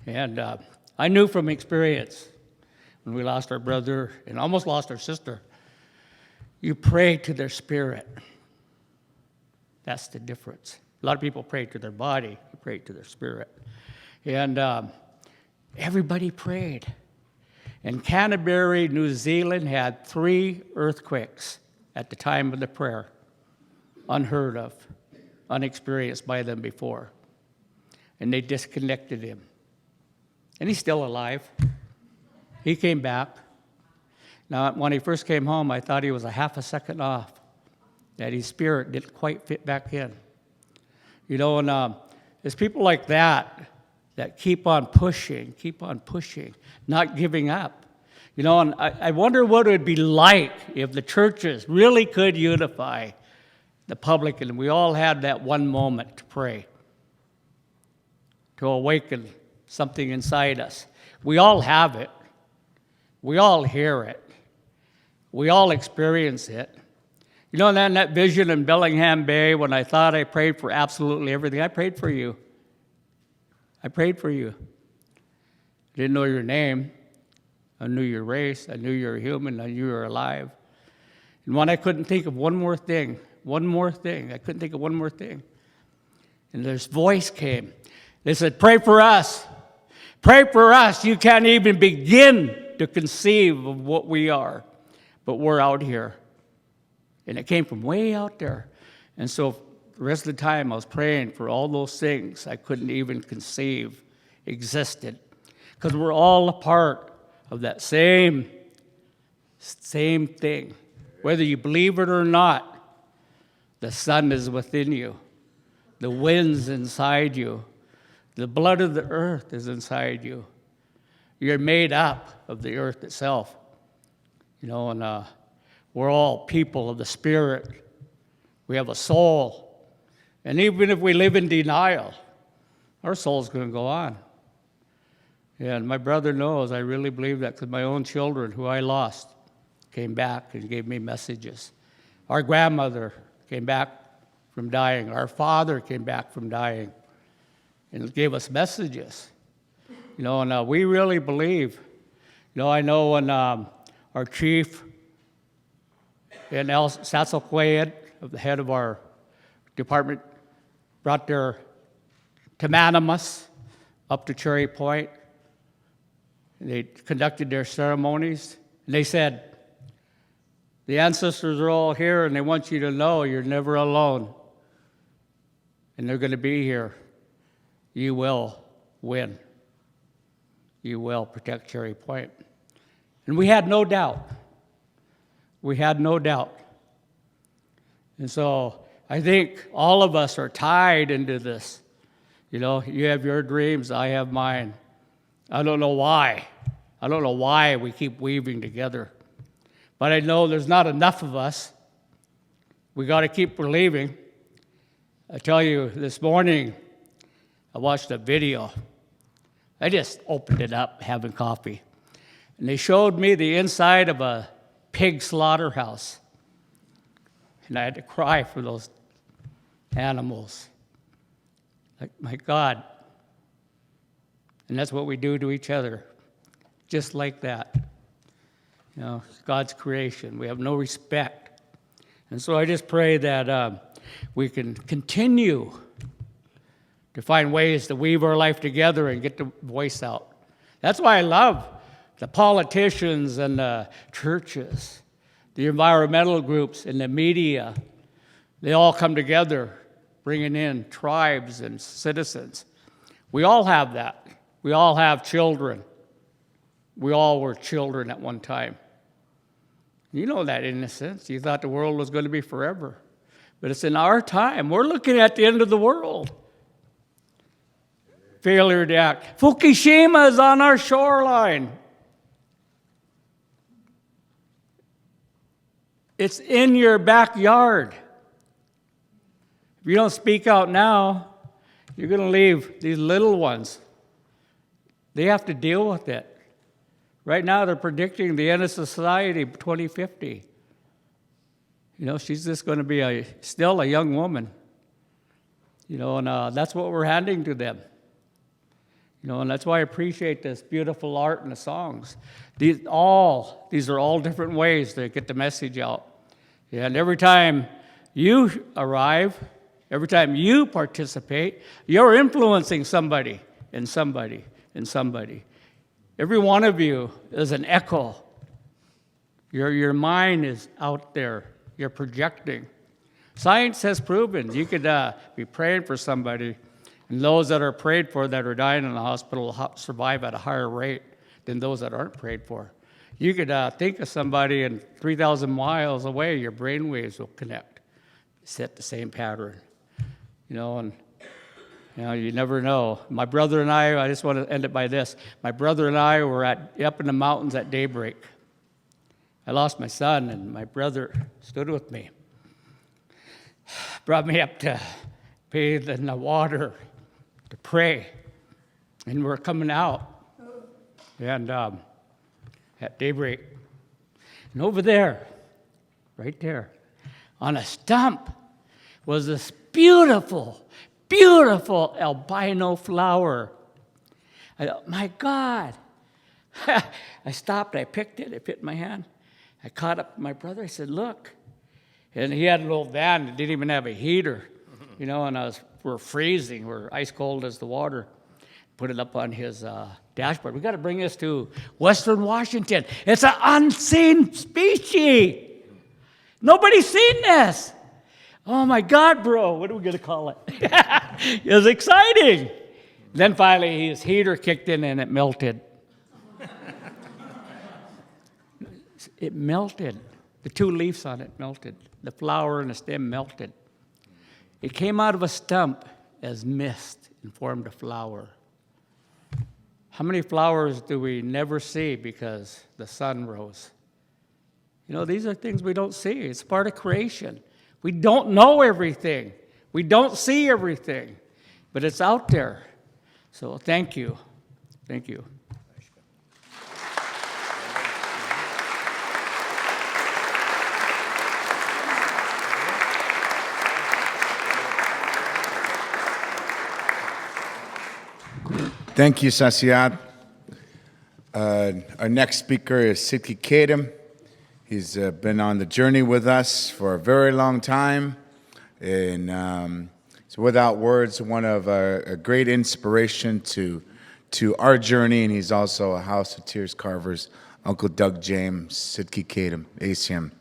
And I knew from experience, when we lost our brother and almost lost our sister, you pray to their spirit. That's the difference. A lot of people pray to their body, you pray to their spirit. And everybody prayed. And Canterbury, New Zealand had 3 earthquakes at the time of the prayer. Unheard of, unexperienced by them before. And they disconnected him. And he's still alive. He came back. Now, when he first came home, I thought he was a half a second off, that his spirit didn't quite fit back in. And it's people like that keep on pushing, not giving up. And I wonder what it would be like if the churches really could unify the public and we all had that one moment to pray, to awaken something inside us. We all have it. We all hear it. We all experience it. And then that vision in Bellingham Bay, when I thought I prayed for absolutely everything, I prayed for you. I prayed for you. I didn't know your name. I knew your race. I knew you were human. I knew you were alive. And when I couldn't think of one more thing, I couldn't think of one more thing. And this voice came. They said, pray for us. Pray for us. You can't even begin to conceive of what we are, but we're out here. And it came from way out there. And so the rest of the time I was praying for all those things I couldn't even conceive existed. Because we're all a part of that same thing. Whether you believe it or not, the sun is within you. The wind's inside you. The blood of the earth is inside you. You're made up of the earth itself. And we're all people of the Spirit. We have a soul. And even if we live in denial, our soul's going to go on. And my brother knows I really believe that because my own children, who I lost, came back and gave me messages. Our grandmother came back from dying. Our father came back from dying and gave us messages. And we really believe. I know when our chief and El Satzelquayed, the head of our department, brought their Tamanimus up to Cherry Point. They conducted their ceremonies. And they said, the ancestors are all here, and they want you to know you're never alone. And they're going to be here. You will win. You will protect Cherry Point. And we had no doubt. We had no doubt. And so I think all of us are tied into this. You have your dreams, I have mine. I don't know why. I don't know why we keep weaving together. But I know there's not enough of us. We got to keep believing. I tell you, this morning, I watched a video. I just opened it up having coffee. And they showed me the inside of a pig slaughterhouse. And I had to cry for those animals. Like, my God. And that's what we do to each other, just like that. You know, it's God's creation. We have no respect. And so I just pray that we can continue to find ways to weave our life together and get the voice out. That's why I love the politicians and the churches, the environmental groups and the media. They all come together, bringing in tribes and citizens. We all have that. We all have children. We all were children at one time. You know that innocence. You thought the world was going to be forever. But it's in our time. We're looking at the end of the world. Failure to act. Fukushima is on our shoreline. It's in your backyard. If you don't speak out now, you're going to leave these little ones. They have to deal with it. Right now, they're predicting the end of society 2050. You know, she's just going to be still a young woman. You know, and that's what we're handing to them. You know, and that's why I appreciate this beautiful art and the songs. These are all different ways to get the message out. And every time you arrive, every time you participate, you're influencing somebody and somebody and somebody. Every one of you is an echo. Your mind is out there. You're projecting. Science has proven you could be praying for somebody, and those that are prayed for that are dying in the hospital survive at a higher rate than those that aren't prayed for. You could think of somebody and 3,000 miles away, your brain waves will connect. Set the same pattern. You know, and you know, you never know. My brother and I just want to end it by this. My brother and I were up in the mountains at daybreak. I lost my son, and my brother stood with me. Brought me up to bathe in the water to pray. And we're coming out. And at daybreak. And over there, right there, on a stump, was this beautiful, beautiful albino flower. I thought, my God. I stopped, I picked it, it fit in my hand. I caught up my brother, I said, look. And he had an old van that didn't even have a heater, you know, and we're freezing, we're ice cold as the water. Put it up on his dashboard. We got to bring this to Western Washington. It's an unseen species. Nobody's seen this. Oh my God, bro, what are we going to call it? It was exciting. Then finally his heater kicked in and it melted. It melted. The two leaves on it melted. The flower and the stem melted. It came out of a stump as mist and formed a flower. How many flowers do we never see because the sun rose? You know, these are things we don't see. It's part of creation. We don't know everything. We don't see everything, but it's out there. So thank you. Thank you. Thank you, Sasyad. Our next speaker is Sid Keynote. He's been on the journey with us for a very long time, and so without words, one of a great inspiration to our journey, and he's also a House of Tears Carver's Uncle Doug James, Sid Keynote, ACM.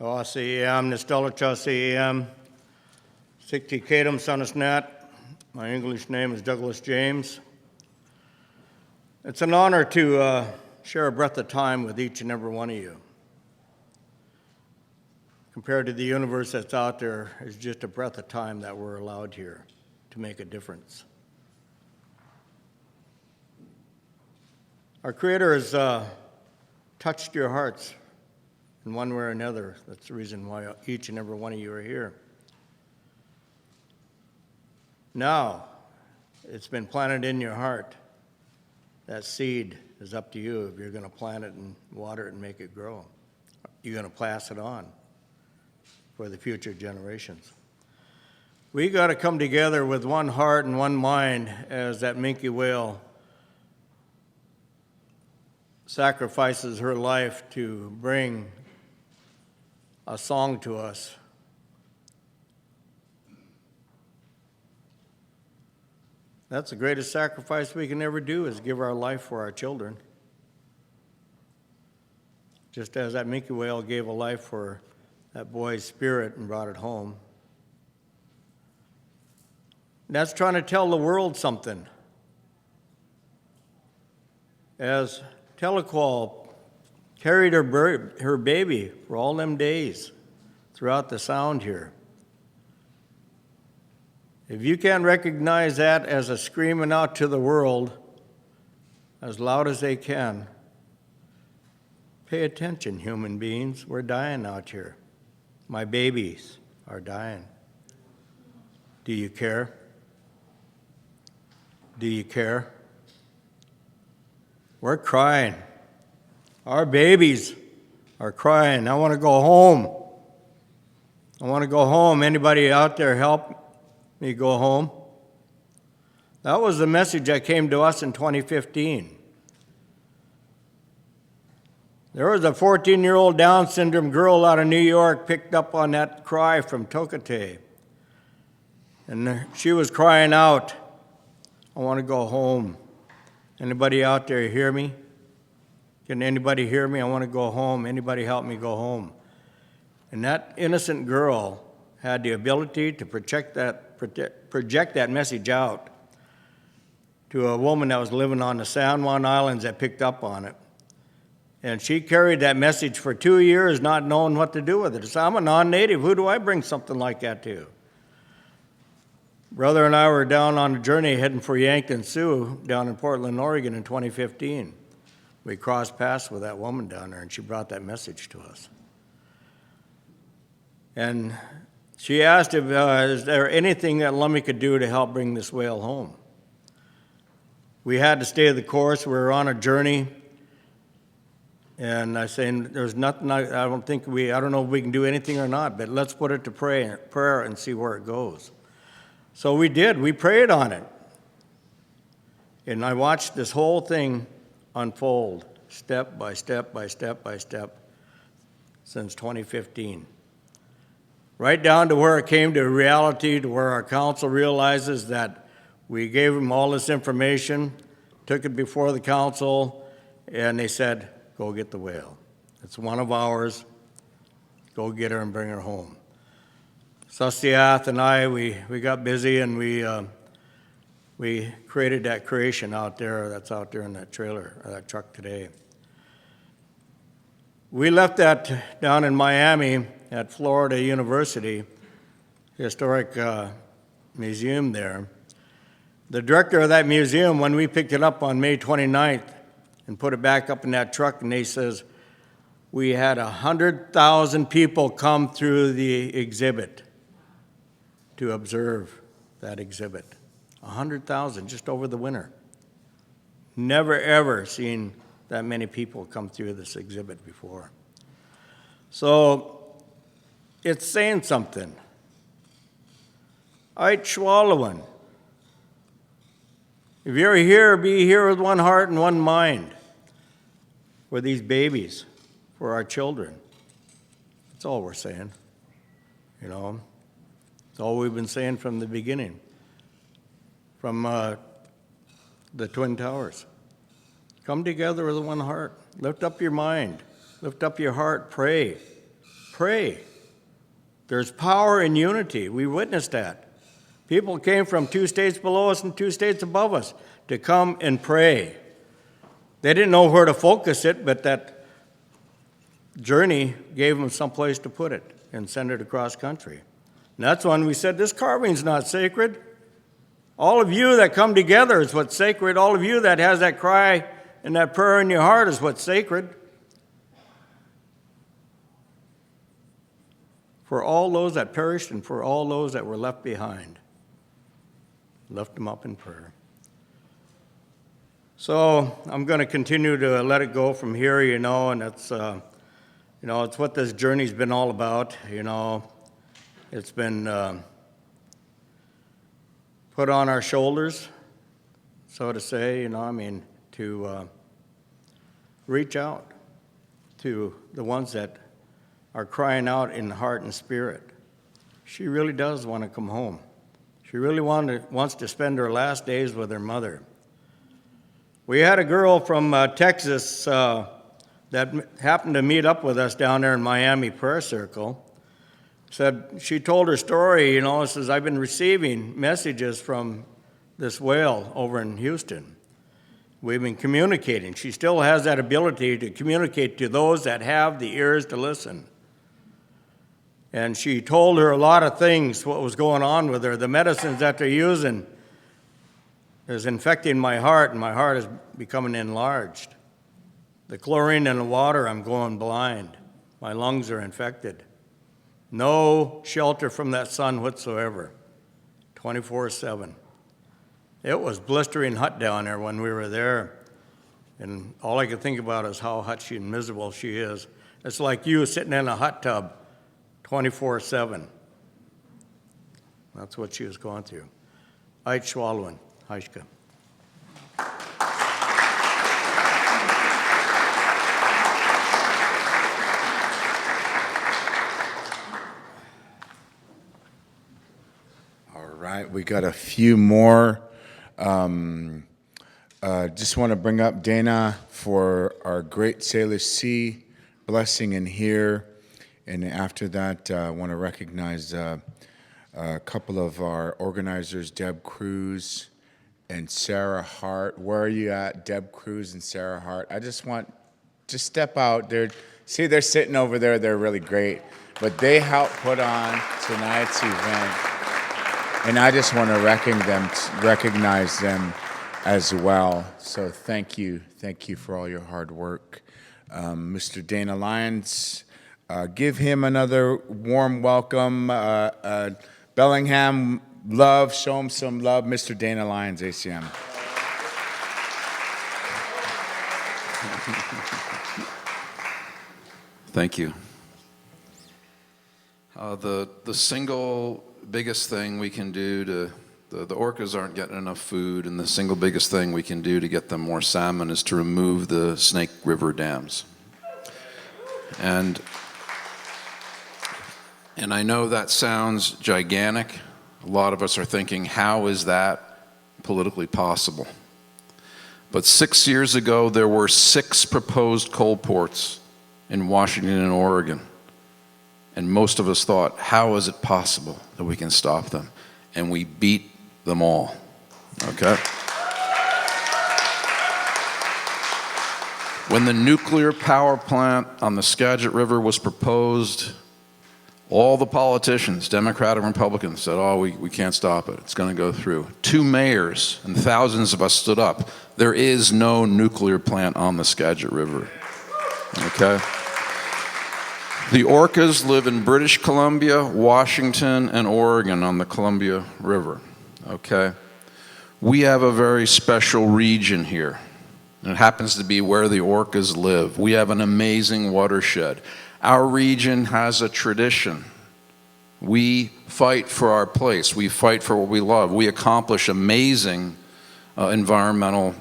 OCEM, Nistolicha CEM, Sikti Kadam Sanisnat. My English name is Douglas James. It's an honor to share a breath of time with each and every one of you. Compared to the universe that's out there, it's just a breath of time that we're allowed here to make a difference. Our Creator has touched your hearts in one way or another. That's the reason why each and every one of you are here. Now, it's been planted in your heart. That seed is up to you if you're going to plant it and water it and make it grow. You're going to pass it on for the future generations. We got to come together with one heart and one mind as that minke whale sacrifices her life to bring a song to us. That's the greatest sacrifice we can ever do, is give our life for our children. Just as that minke whale gave a life for that boy's spirit and brought it home. That's trying to tell the world something. As Telequal carried her baby for all them days throughout the sound here. If you can't recognize that as a screaming out to the world as loud as they can, pay attention, human beings. We're dying out here. My babies are dying. Do you care? Do you care? We're crying. Our babies are crying. I want to go home. I want to go home. Anybody out there help me go home? That was the message that came to us in 2015. There was a 14-year-old Down syndrome girl out of New York picked up on that cry from Tokitae. And she was crying out, I want to go home. Anybody out there hear me? Can anybody hear me? I want to go home. Anybody help me go home? And that innocent girl had the ability to project that message out to a woman that was living on the San Juan Islands that picked up on it. And she carried that message for 2 years, not knowing what to do with it. So I'm a non-native. Who do I bring something like that to? Brother and I were down on a journey heading for Yankton Sioux down in Portland, Oregon in 2015. We crossed paths with that woman down there, and she brought that message to us. And she asked if is there anything that Lummi could do to help bring this whale home. We had to stay the course. We were on a journey. And I said, there's nothing, I don't know if we can do anything or not, but let's put it to prayer and see where it goes. So we did. We prayed on it. And I watched this whole thing unfold step by step by step by step since 2015. Right down to where it came to reality, to where our council realizes that we gave them all this information, took it before the council, and they said, go get the whale. It's one of ours. Go get her and bring her home. Sustiath and I, we got busy and we created that creation out there that's out there in that trailer, or that truck today. We left that down in Miami at Florida University, historic museum there. The director of that museum, when we picked it up on May 29th and put it back up in that truck, and he says, we had 100,000 people come through the exhibit to observe that exhibit. 100,000 just over the winter. Never ever seen that many people come through this exhibit before. So it's saying something. Ait Schwallowen. If you're here, be here with one heart and one mind for these babies, for our children. That's all we're saying, you know. It's all we've been saying from the beginning, from the Twin Towers. Come together with one heart. Lift up your mind. Lift up your heart. Pray. Pray. There's power in unity. We witnessed that. People came from 2 states below us and 2 states above us to come and pray. They didn't know where to focus it, but that journey gave them some place to put it and send it across country. And that's when we said, this carving's not sacred. All of you that come together is what's sacred. All of you that has that cry and that prayer in your heart is what's sacred. for all those that perished and for all those that were left behind. Lift them up in prayer. So I'm going to continue to let it go from here, and it's, it's what this journey's been all about. It's been put on our shoulders, so to say, to reach out to the ones that are crying out in heart and spirit. She really does want to come home. She really wants to spend her last days with her mother. We had a girl from Texas that happened to meet up with us down there in Miami Prayer Circle. She told her story, says, I've been receiving messages from this whale over in Houston. We've been communicating. She still has that ability to communicate to those that have the ears to listen. And she told her a lot of things, what was going on with her. The medicines that they're using is infecting my heart, and my heart is becoming enlarged. The chlorine in the water, I'm going blind. My lungs are infected. No shelter from that sun whatsoever, 24/7. It was blistering hot down there when we were there, and all I could think about is how hot and miserable she is. It's like you sitting in a hot tub 24/7. That's what she was going through. Ait swallowing, Haishka. All right, we got a few more. Just want to bring up Dana for our Great Salish Sea blessing in here. And after that, I want to recognize a couple of our organizers, Deb Cruz and Sarah Hart. Where are you at, Deb Cruz and Sarah Hart? I just step out there. See, they're sitting over there. They're really great. But they helped put on tonight's event. And I just want to recognize them as well. So thank you. Thank you for all your hard work. Mr. Dana Lyons, give him another warm welcome. Bellingham love, show him some love. Mr. Dana Lyons, ACM. Thank you. The single biggest thing we can do to, the orcas aren't getting enough food, and the single biggest thing we can do to get them more salmon is to remove the Snake River dams. And I know that sounds gigantic. A lot of us are thinking, how is that politically possible? But 6 years ago, there were 6 proposed coal ports in Washington and Oregon. And most of us thought, how is it possible that we can stop them? And we beat them all, okay? When the nuclear power plant on the Skagit River was proposed, all the politicians, Democrat and Republicans, said, oh, we can't stop it. It's going to go through. 2 mayors and thousands of us stood up. There is no nuclear plant on the Skagit River, okay? The orcas live in British Columbia, Washington, and Oregon on the Columbia River, okay? We have a very special region here, and it happens to be where the orcas live. We have an amazing watershed. Our region has a tradition. We fight for our place. We fight for what we love. We accomplish amazing environmental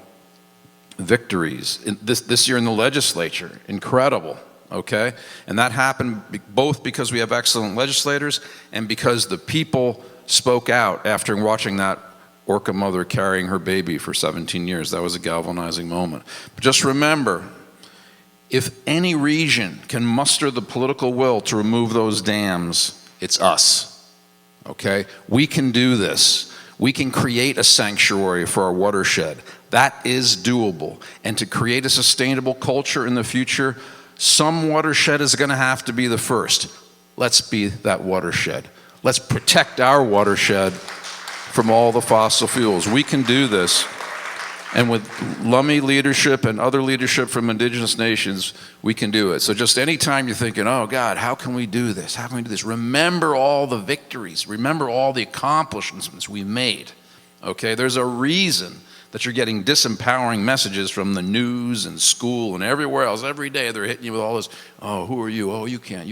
victories. This year in the legislature, incredible. Okay? And that happened both because we have excellent legislators and because the people spoke out after watching that orca mother carrying her baby for 17 years. That was a galvanizing moment. But just remember, if any region can muster the political will to remove those dams, it's us. Okay? We can do this. We can create a sanctuary for our watershed. That is doable. And to create a sustainable culture in the future, some watershed is going to have to be the first. Let's be that watershed. Let's protect our watershed from all the fossil fuels. We can do this. And with Lummi leadership and other leadership from indigenous nations, we can do it. So just anytime you're thinking, oh God, how can we do this? How can we do this? Remember all the victories. Remember all the accomplishments we made. Okay, there's a reason that you're getting disempowering messages from the news and school and everywhere else. Every day they're hitting you with all this, oh, who are you? Oh, you can't.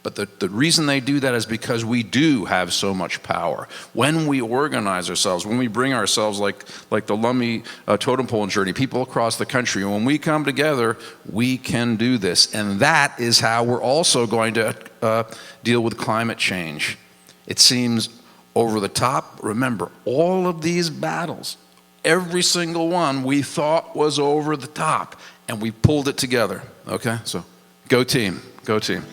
But the reason they do that is because we do have so much power. When we organize ourselves, when we bring ourselves like the Lummi Totem Pole Journey, people across the country, and when we come together, we can do this. And that is how we're also going to deal with climate change. It seems over the top. Remember, all of these battles, every single one we thought was over the top, and we pulled it together, okay? So go team, go team.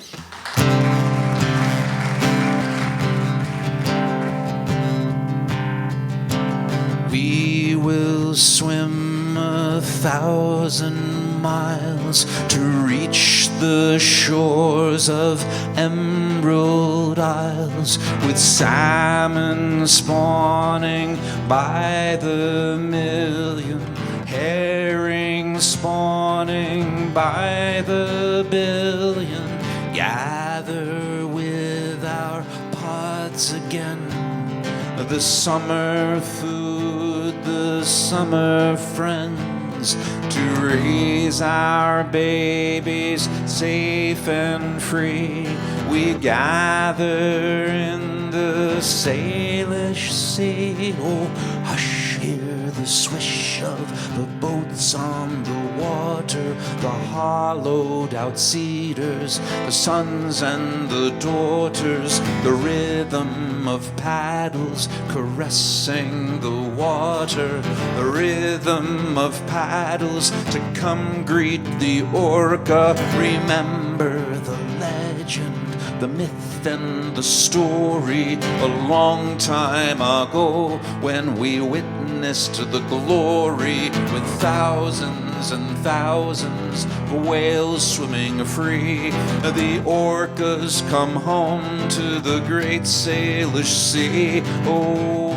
We will swim 1,000 miles to reach the shores of Emerald Isles, with salmon spawning by the million, herring spawning by the billion. Gather with our pods again, the summer food, the summer friends, to raise our babies safe and free. We gather in the Salish Sea. Oh, hush, hear the swish of the boats on the water, the hollowed out cedars, the sons and the daughters, the rhythm of paddles caressing the water, the rhythm of paddles to come greet the orca. Remember the legend, the myth and the story, a long time ago when we witnessed the glory, with thousands and thousands of whales swimming free. The orcas come home to the great Salish Sea. Oh,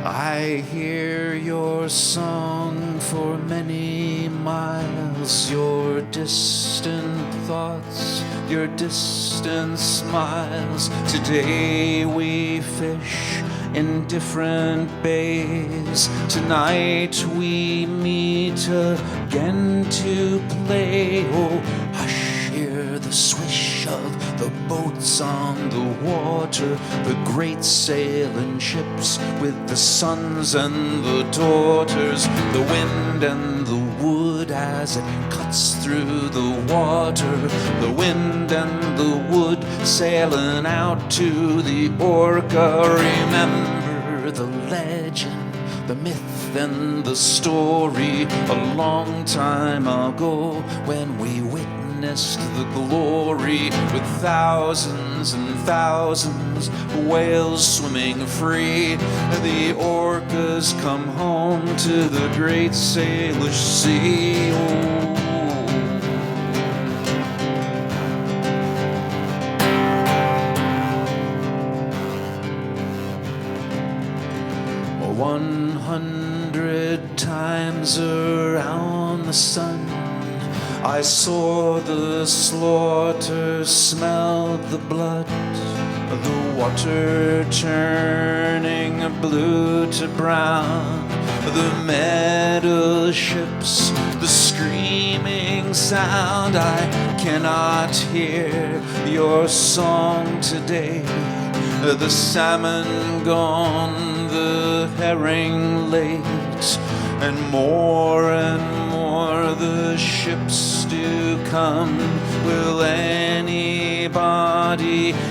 I hear your song for many miles, your distant thoughts, your distant smiles. Today we fish in different bays. Tonight we meet again to play. Oh, hush, hear the swish of the boats on the water, the great sailing ships with the sons and the daughters, the wind and the wood as it cuts through the water, the wind and the wood sailing out to the orca. Remember the legend, the myth and the story, a long time ago when we witnessed the glory, with thousands and thousands of whales swimming free. The orcas come home to the great Salish Sea. Oh. 100 times around the sun I saw the slaughter, smelled the blood, the water turning blue to brown, the metal ships, the screaming sound. I cannot hear your song today. The salmon gone, the herring late, and more the ships do come. Will anybody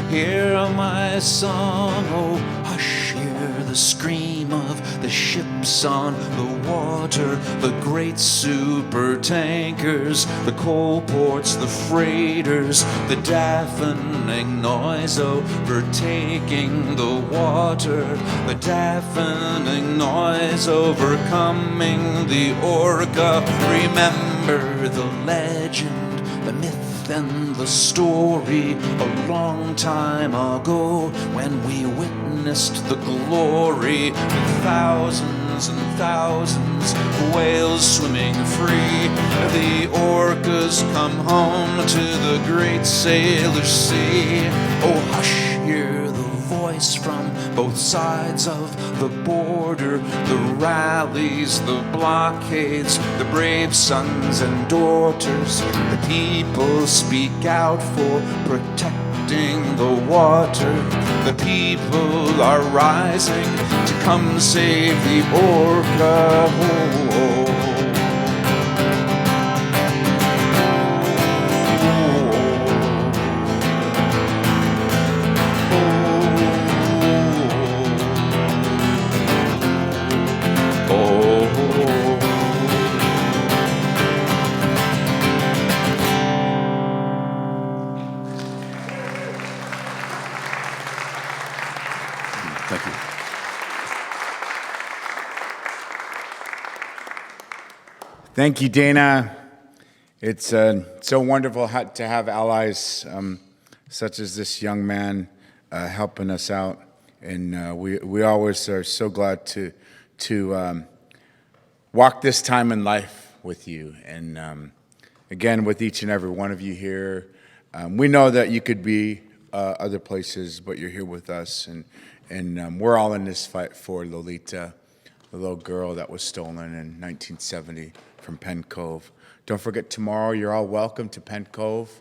hear my song? Oh, hush, hear the scream of the ships on the water, the great super tankers, the coal ports, the freighters, the deafening noise overtaking the water, the deafening noise overcoming the orca. Remember the legend, the myth and the story. A long time ago, when we witnessed the glory, with thousands and thousands of whales swimming free, the orcas come home to the great Salish Sea. Oh hush, hear the voice from both sides of the border, the rallies, the blockades, the brave sons and daughters. The people speak out for protecting the water. The people are rising to come save the orca. Thank you. Thank you, Dana. It's so wonderful to have allies such as this young man helping us out, and we always are so glad to walk this time in life with you, and again with each and every one of you here. We know that you could be other places, but you're here with us, and we're all in this fight for Lolita, the little girl that was stolen in 1970 from Penn Cove. Don't forget, tomorrow you're all welcome to Penn Cove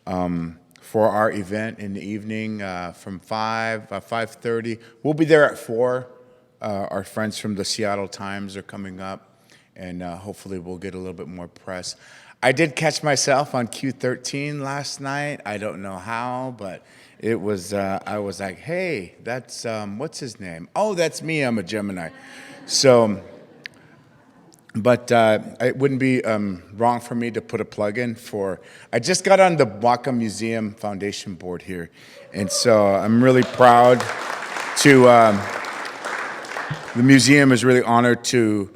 for our event in the evening from 5:30. We'll be there at 4. Our friends from the Seattle Times are coming up, and hopefully we'll get a little bit more press. I did catch myself on Q13 last night. I don't know how, but it was. I was like, "Hey, that's what's his name? Oh, that's me. I'm a Gemini." So, but it wouldn't be wrong for me to put a plug in for. I just got on the Whatcom Museum Foundation board here, and so I'm really proud to. The museum is really honored to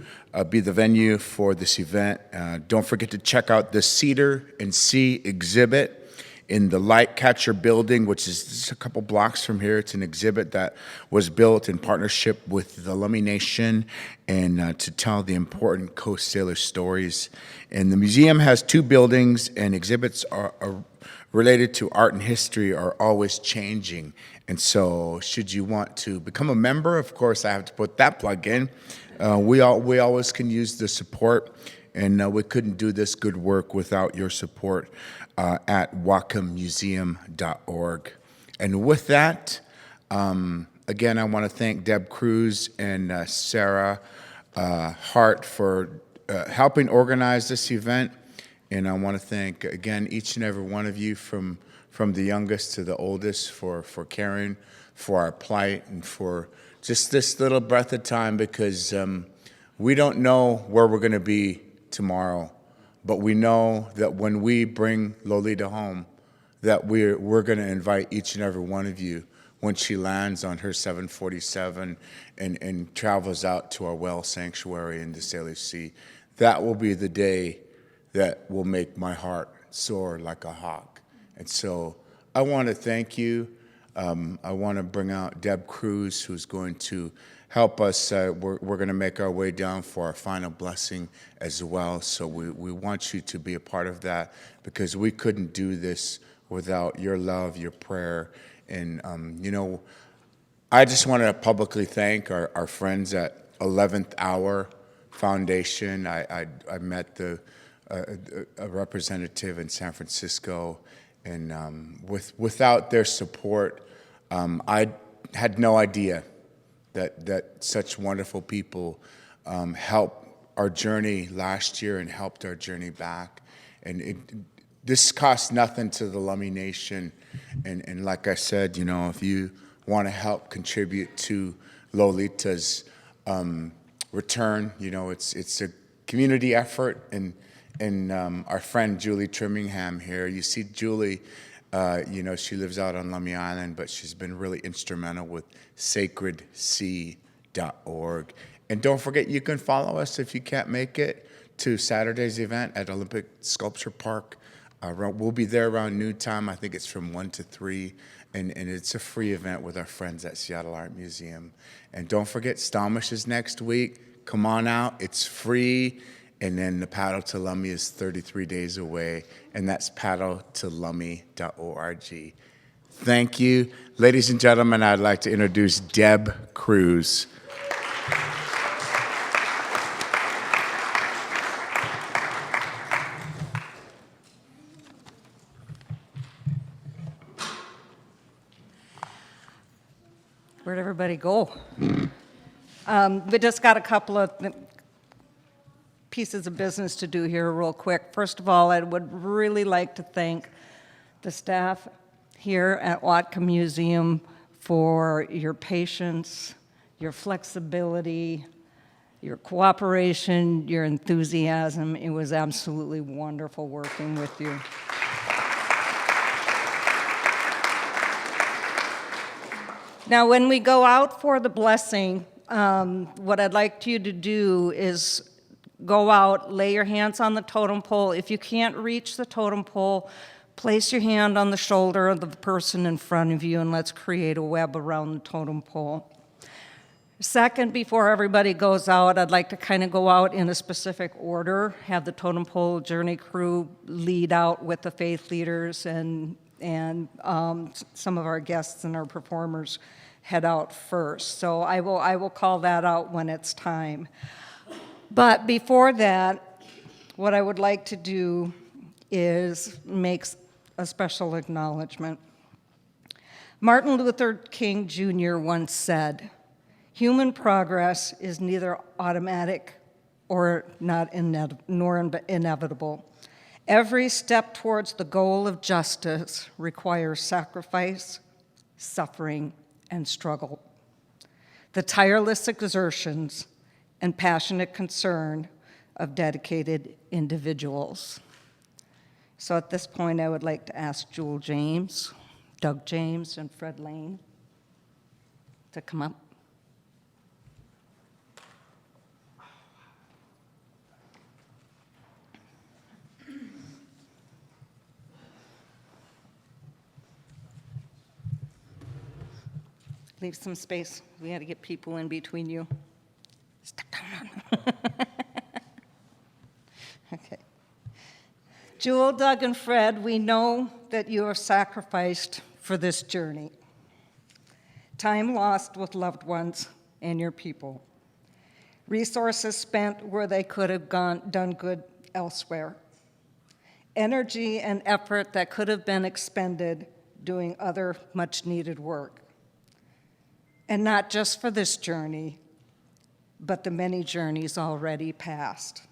be the venue for this event. Don't forget to check out the Cedar and Sea exhibit in the Light Catcher building, which is just a couple blocks from here. It's an exhibit that was built in partnership with the Lummi Nation and to tell the important Coast Salish stories. And the museum has 2 buildings, and exhibits are related to art and history are always changing. And so should you want to become a member, of course, I have to put that plug in. We always can use the support, and we couldn't do this good work without your support at whatcommuseum.org. And with that, again, I want to thank Deb Cruz and Sarah Hart for helping organize this event. And I want to thank, again, each and every one of you from the youngest to the oldest for caring for our plight and for just this little breath of time, because we don't know where we're going to be tomorrow, but we know that when we bring Lolita home, that we're going to invite each and every one of you when she lands on her 747 and travels out to our whale sanctuary in the Salish Sea. That will be the day that will make my heart soar like a hawk. And so I want to thank you. I want to bring out Deb Cruz, who's going to help us. We're going to make our way down for our final blessing as well. So we want you to be a part of that, because we couldn't do this without your love, your prayer. And, I just want to publicly thank our friends at 11th Hour Foundation. I met a representative in San Francisco, and without their support, I had no idea that such wonderful people helped our journey last year and helped our journey back. And this costs nothing to the Lummi Nation. And like I said, if you want to help contribute to Lolita's return, it's a community effort. And our friend Julie Trimmingham here, you see Julie, she lives out on Lummi Island, but she's been really instrumental with sacredsea.org. And don't forget, you can follow us if you can't make it to Saturday's event at Olympic Sculpture Park. We'll be there around noon time. I think it's from 1 to 3, and it's a free event with our friends at Seattle Art Museum. And don't forget, Stalmash is next week. Come on out. It's free. And then the paddle to Lummi is 33 days away, and that's paddletolummi.org. Thank you. Ladies and gentlemen, I'd like to introduce Deb Cruz. Where'd everybody go? We just got a couple of pieces of business to do here real quick. First of all, I would really like to thank the staff here at Whatcom Museum for your patience, your flexibility, your cooperation, your enthusiasm. It was absolutely wonderful working with you. Now, when we go out for the blessing, what I'd like you to do is go out, lay your hands on the totem pole. If you can't reach the totem pole, place your hand on the shoulder of the person in front of you, and let's create a web around the totem pole. Second, before everybody goes out, I'd like to kind of go out in a specific order, have the Totem Pole Journey crew lead out with the faith leaders, and some of our guests and our performers head out first. So I will call that out when it's time. But before that, what I would like to do is make a special acknowledgement. Martin Luther King Jr. once said, "Human progress is neither automatic or nor inevitable. Every step towards the goal of justice requires sacrifice, suffering, and struggle. The tireless exertions and passionate concern of dedicated individuals." So at this point, I would like to ask Jewel James, Doug James, and Fred Lane to come up. Leave some space. We got to get people in between you. Step down. Okay. Jewel, Doug, and Fred, we know that you have sacrificed for this journey. Time lost with loved ones and your people. Resources spent where they could have done good elsewhere. Energy and effort that could have been expended doing other much-needed work. And not just for this journey, but the many journeys already past.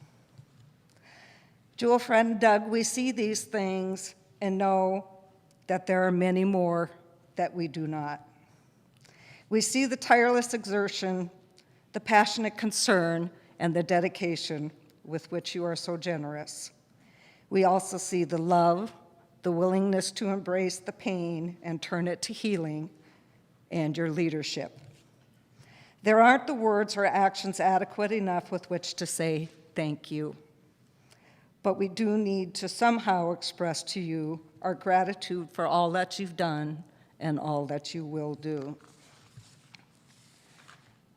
Jewel, Fred, and Doug, we see these things and know that there are many more that we do not. We see the tireless exertion, the passionate concern, and the dedication with which you are so generous. We also see the love, the willingness to embrace the pain and turn it to healing, and your leadership. There aren't the words or actions adequate enough with which to say thank you. But we do need to somehow express to you our gratitude for all that you've done and all that you will do.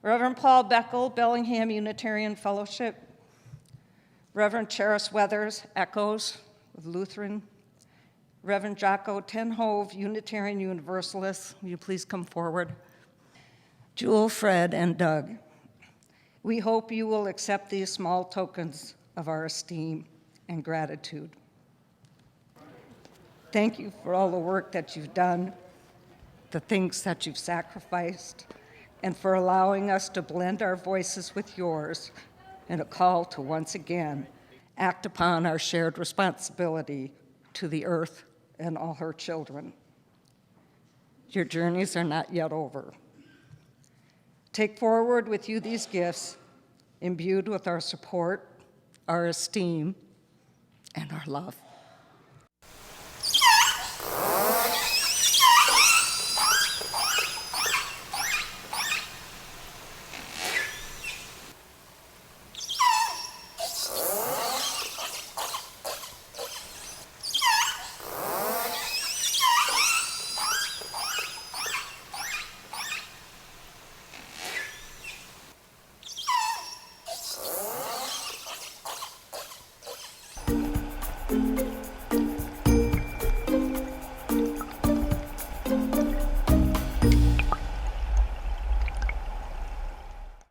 Reverend Paul Beckel, Bellingham Unitarian Fellowship. Reverend Cheris Weathers, Echoes of Lutheran. Reverend Jocko Tenhove, Unitarian Universalist. Will you please come forward? Jewel, Fred, and Doug, we hope you will accept these small tokens of our esteem and gratitude. Thank you for all the work that you've done, the things that you've sacrificed, and for allowing us to blend our voices with yours in a call to once again act upon our shared responsibility to the earth and all her children. Your journeys are not yet over. Take forward with you these gifts, imbued with our support, our esteem, and our love.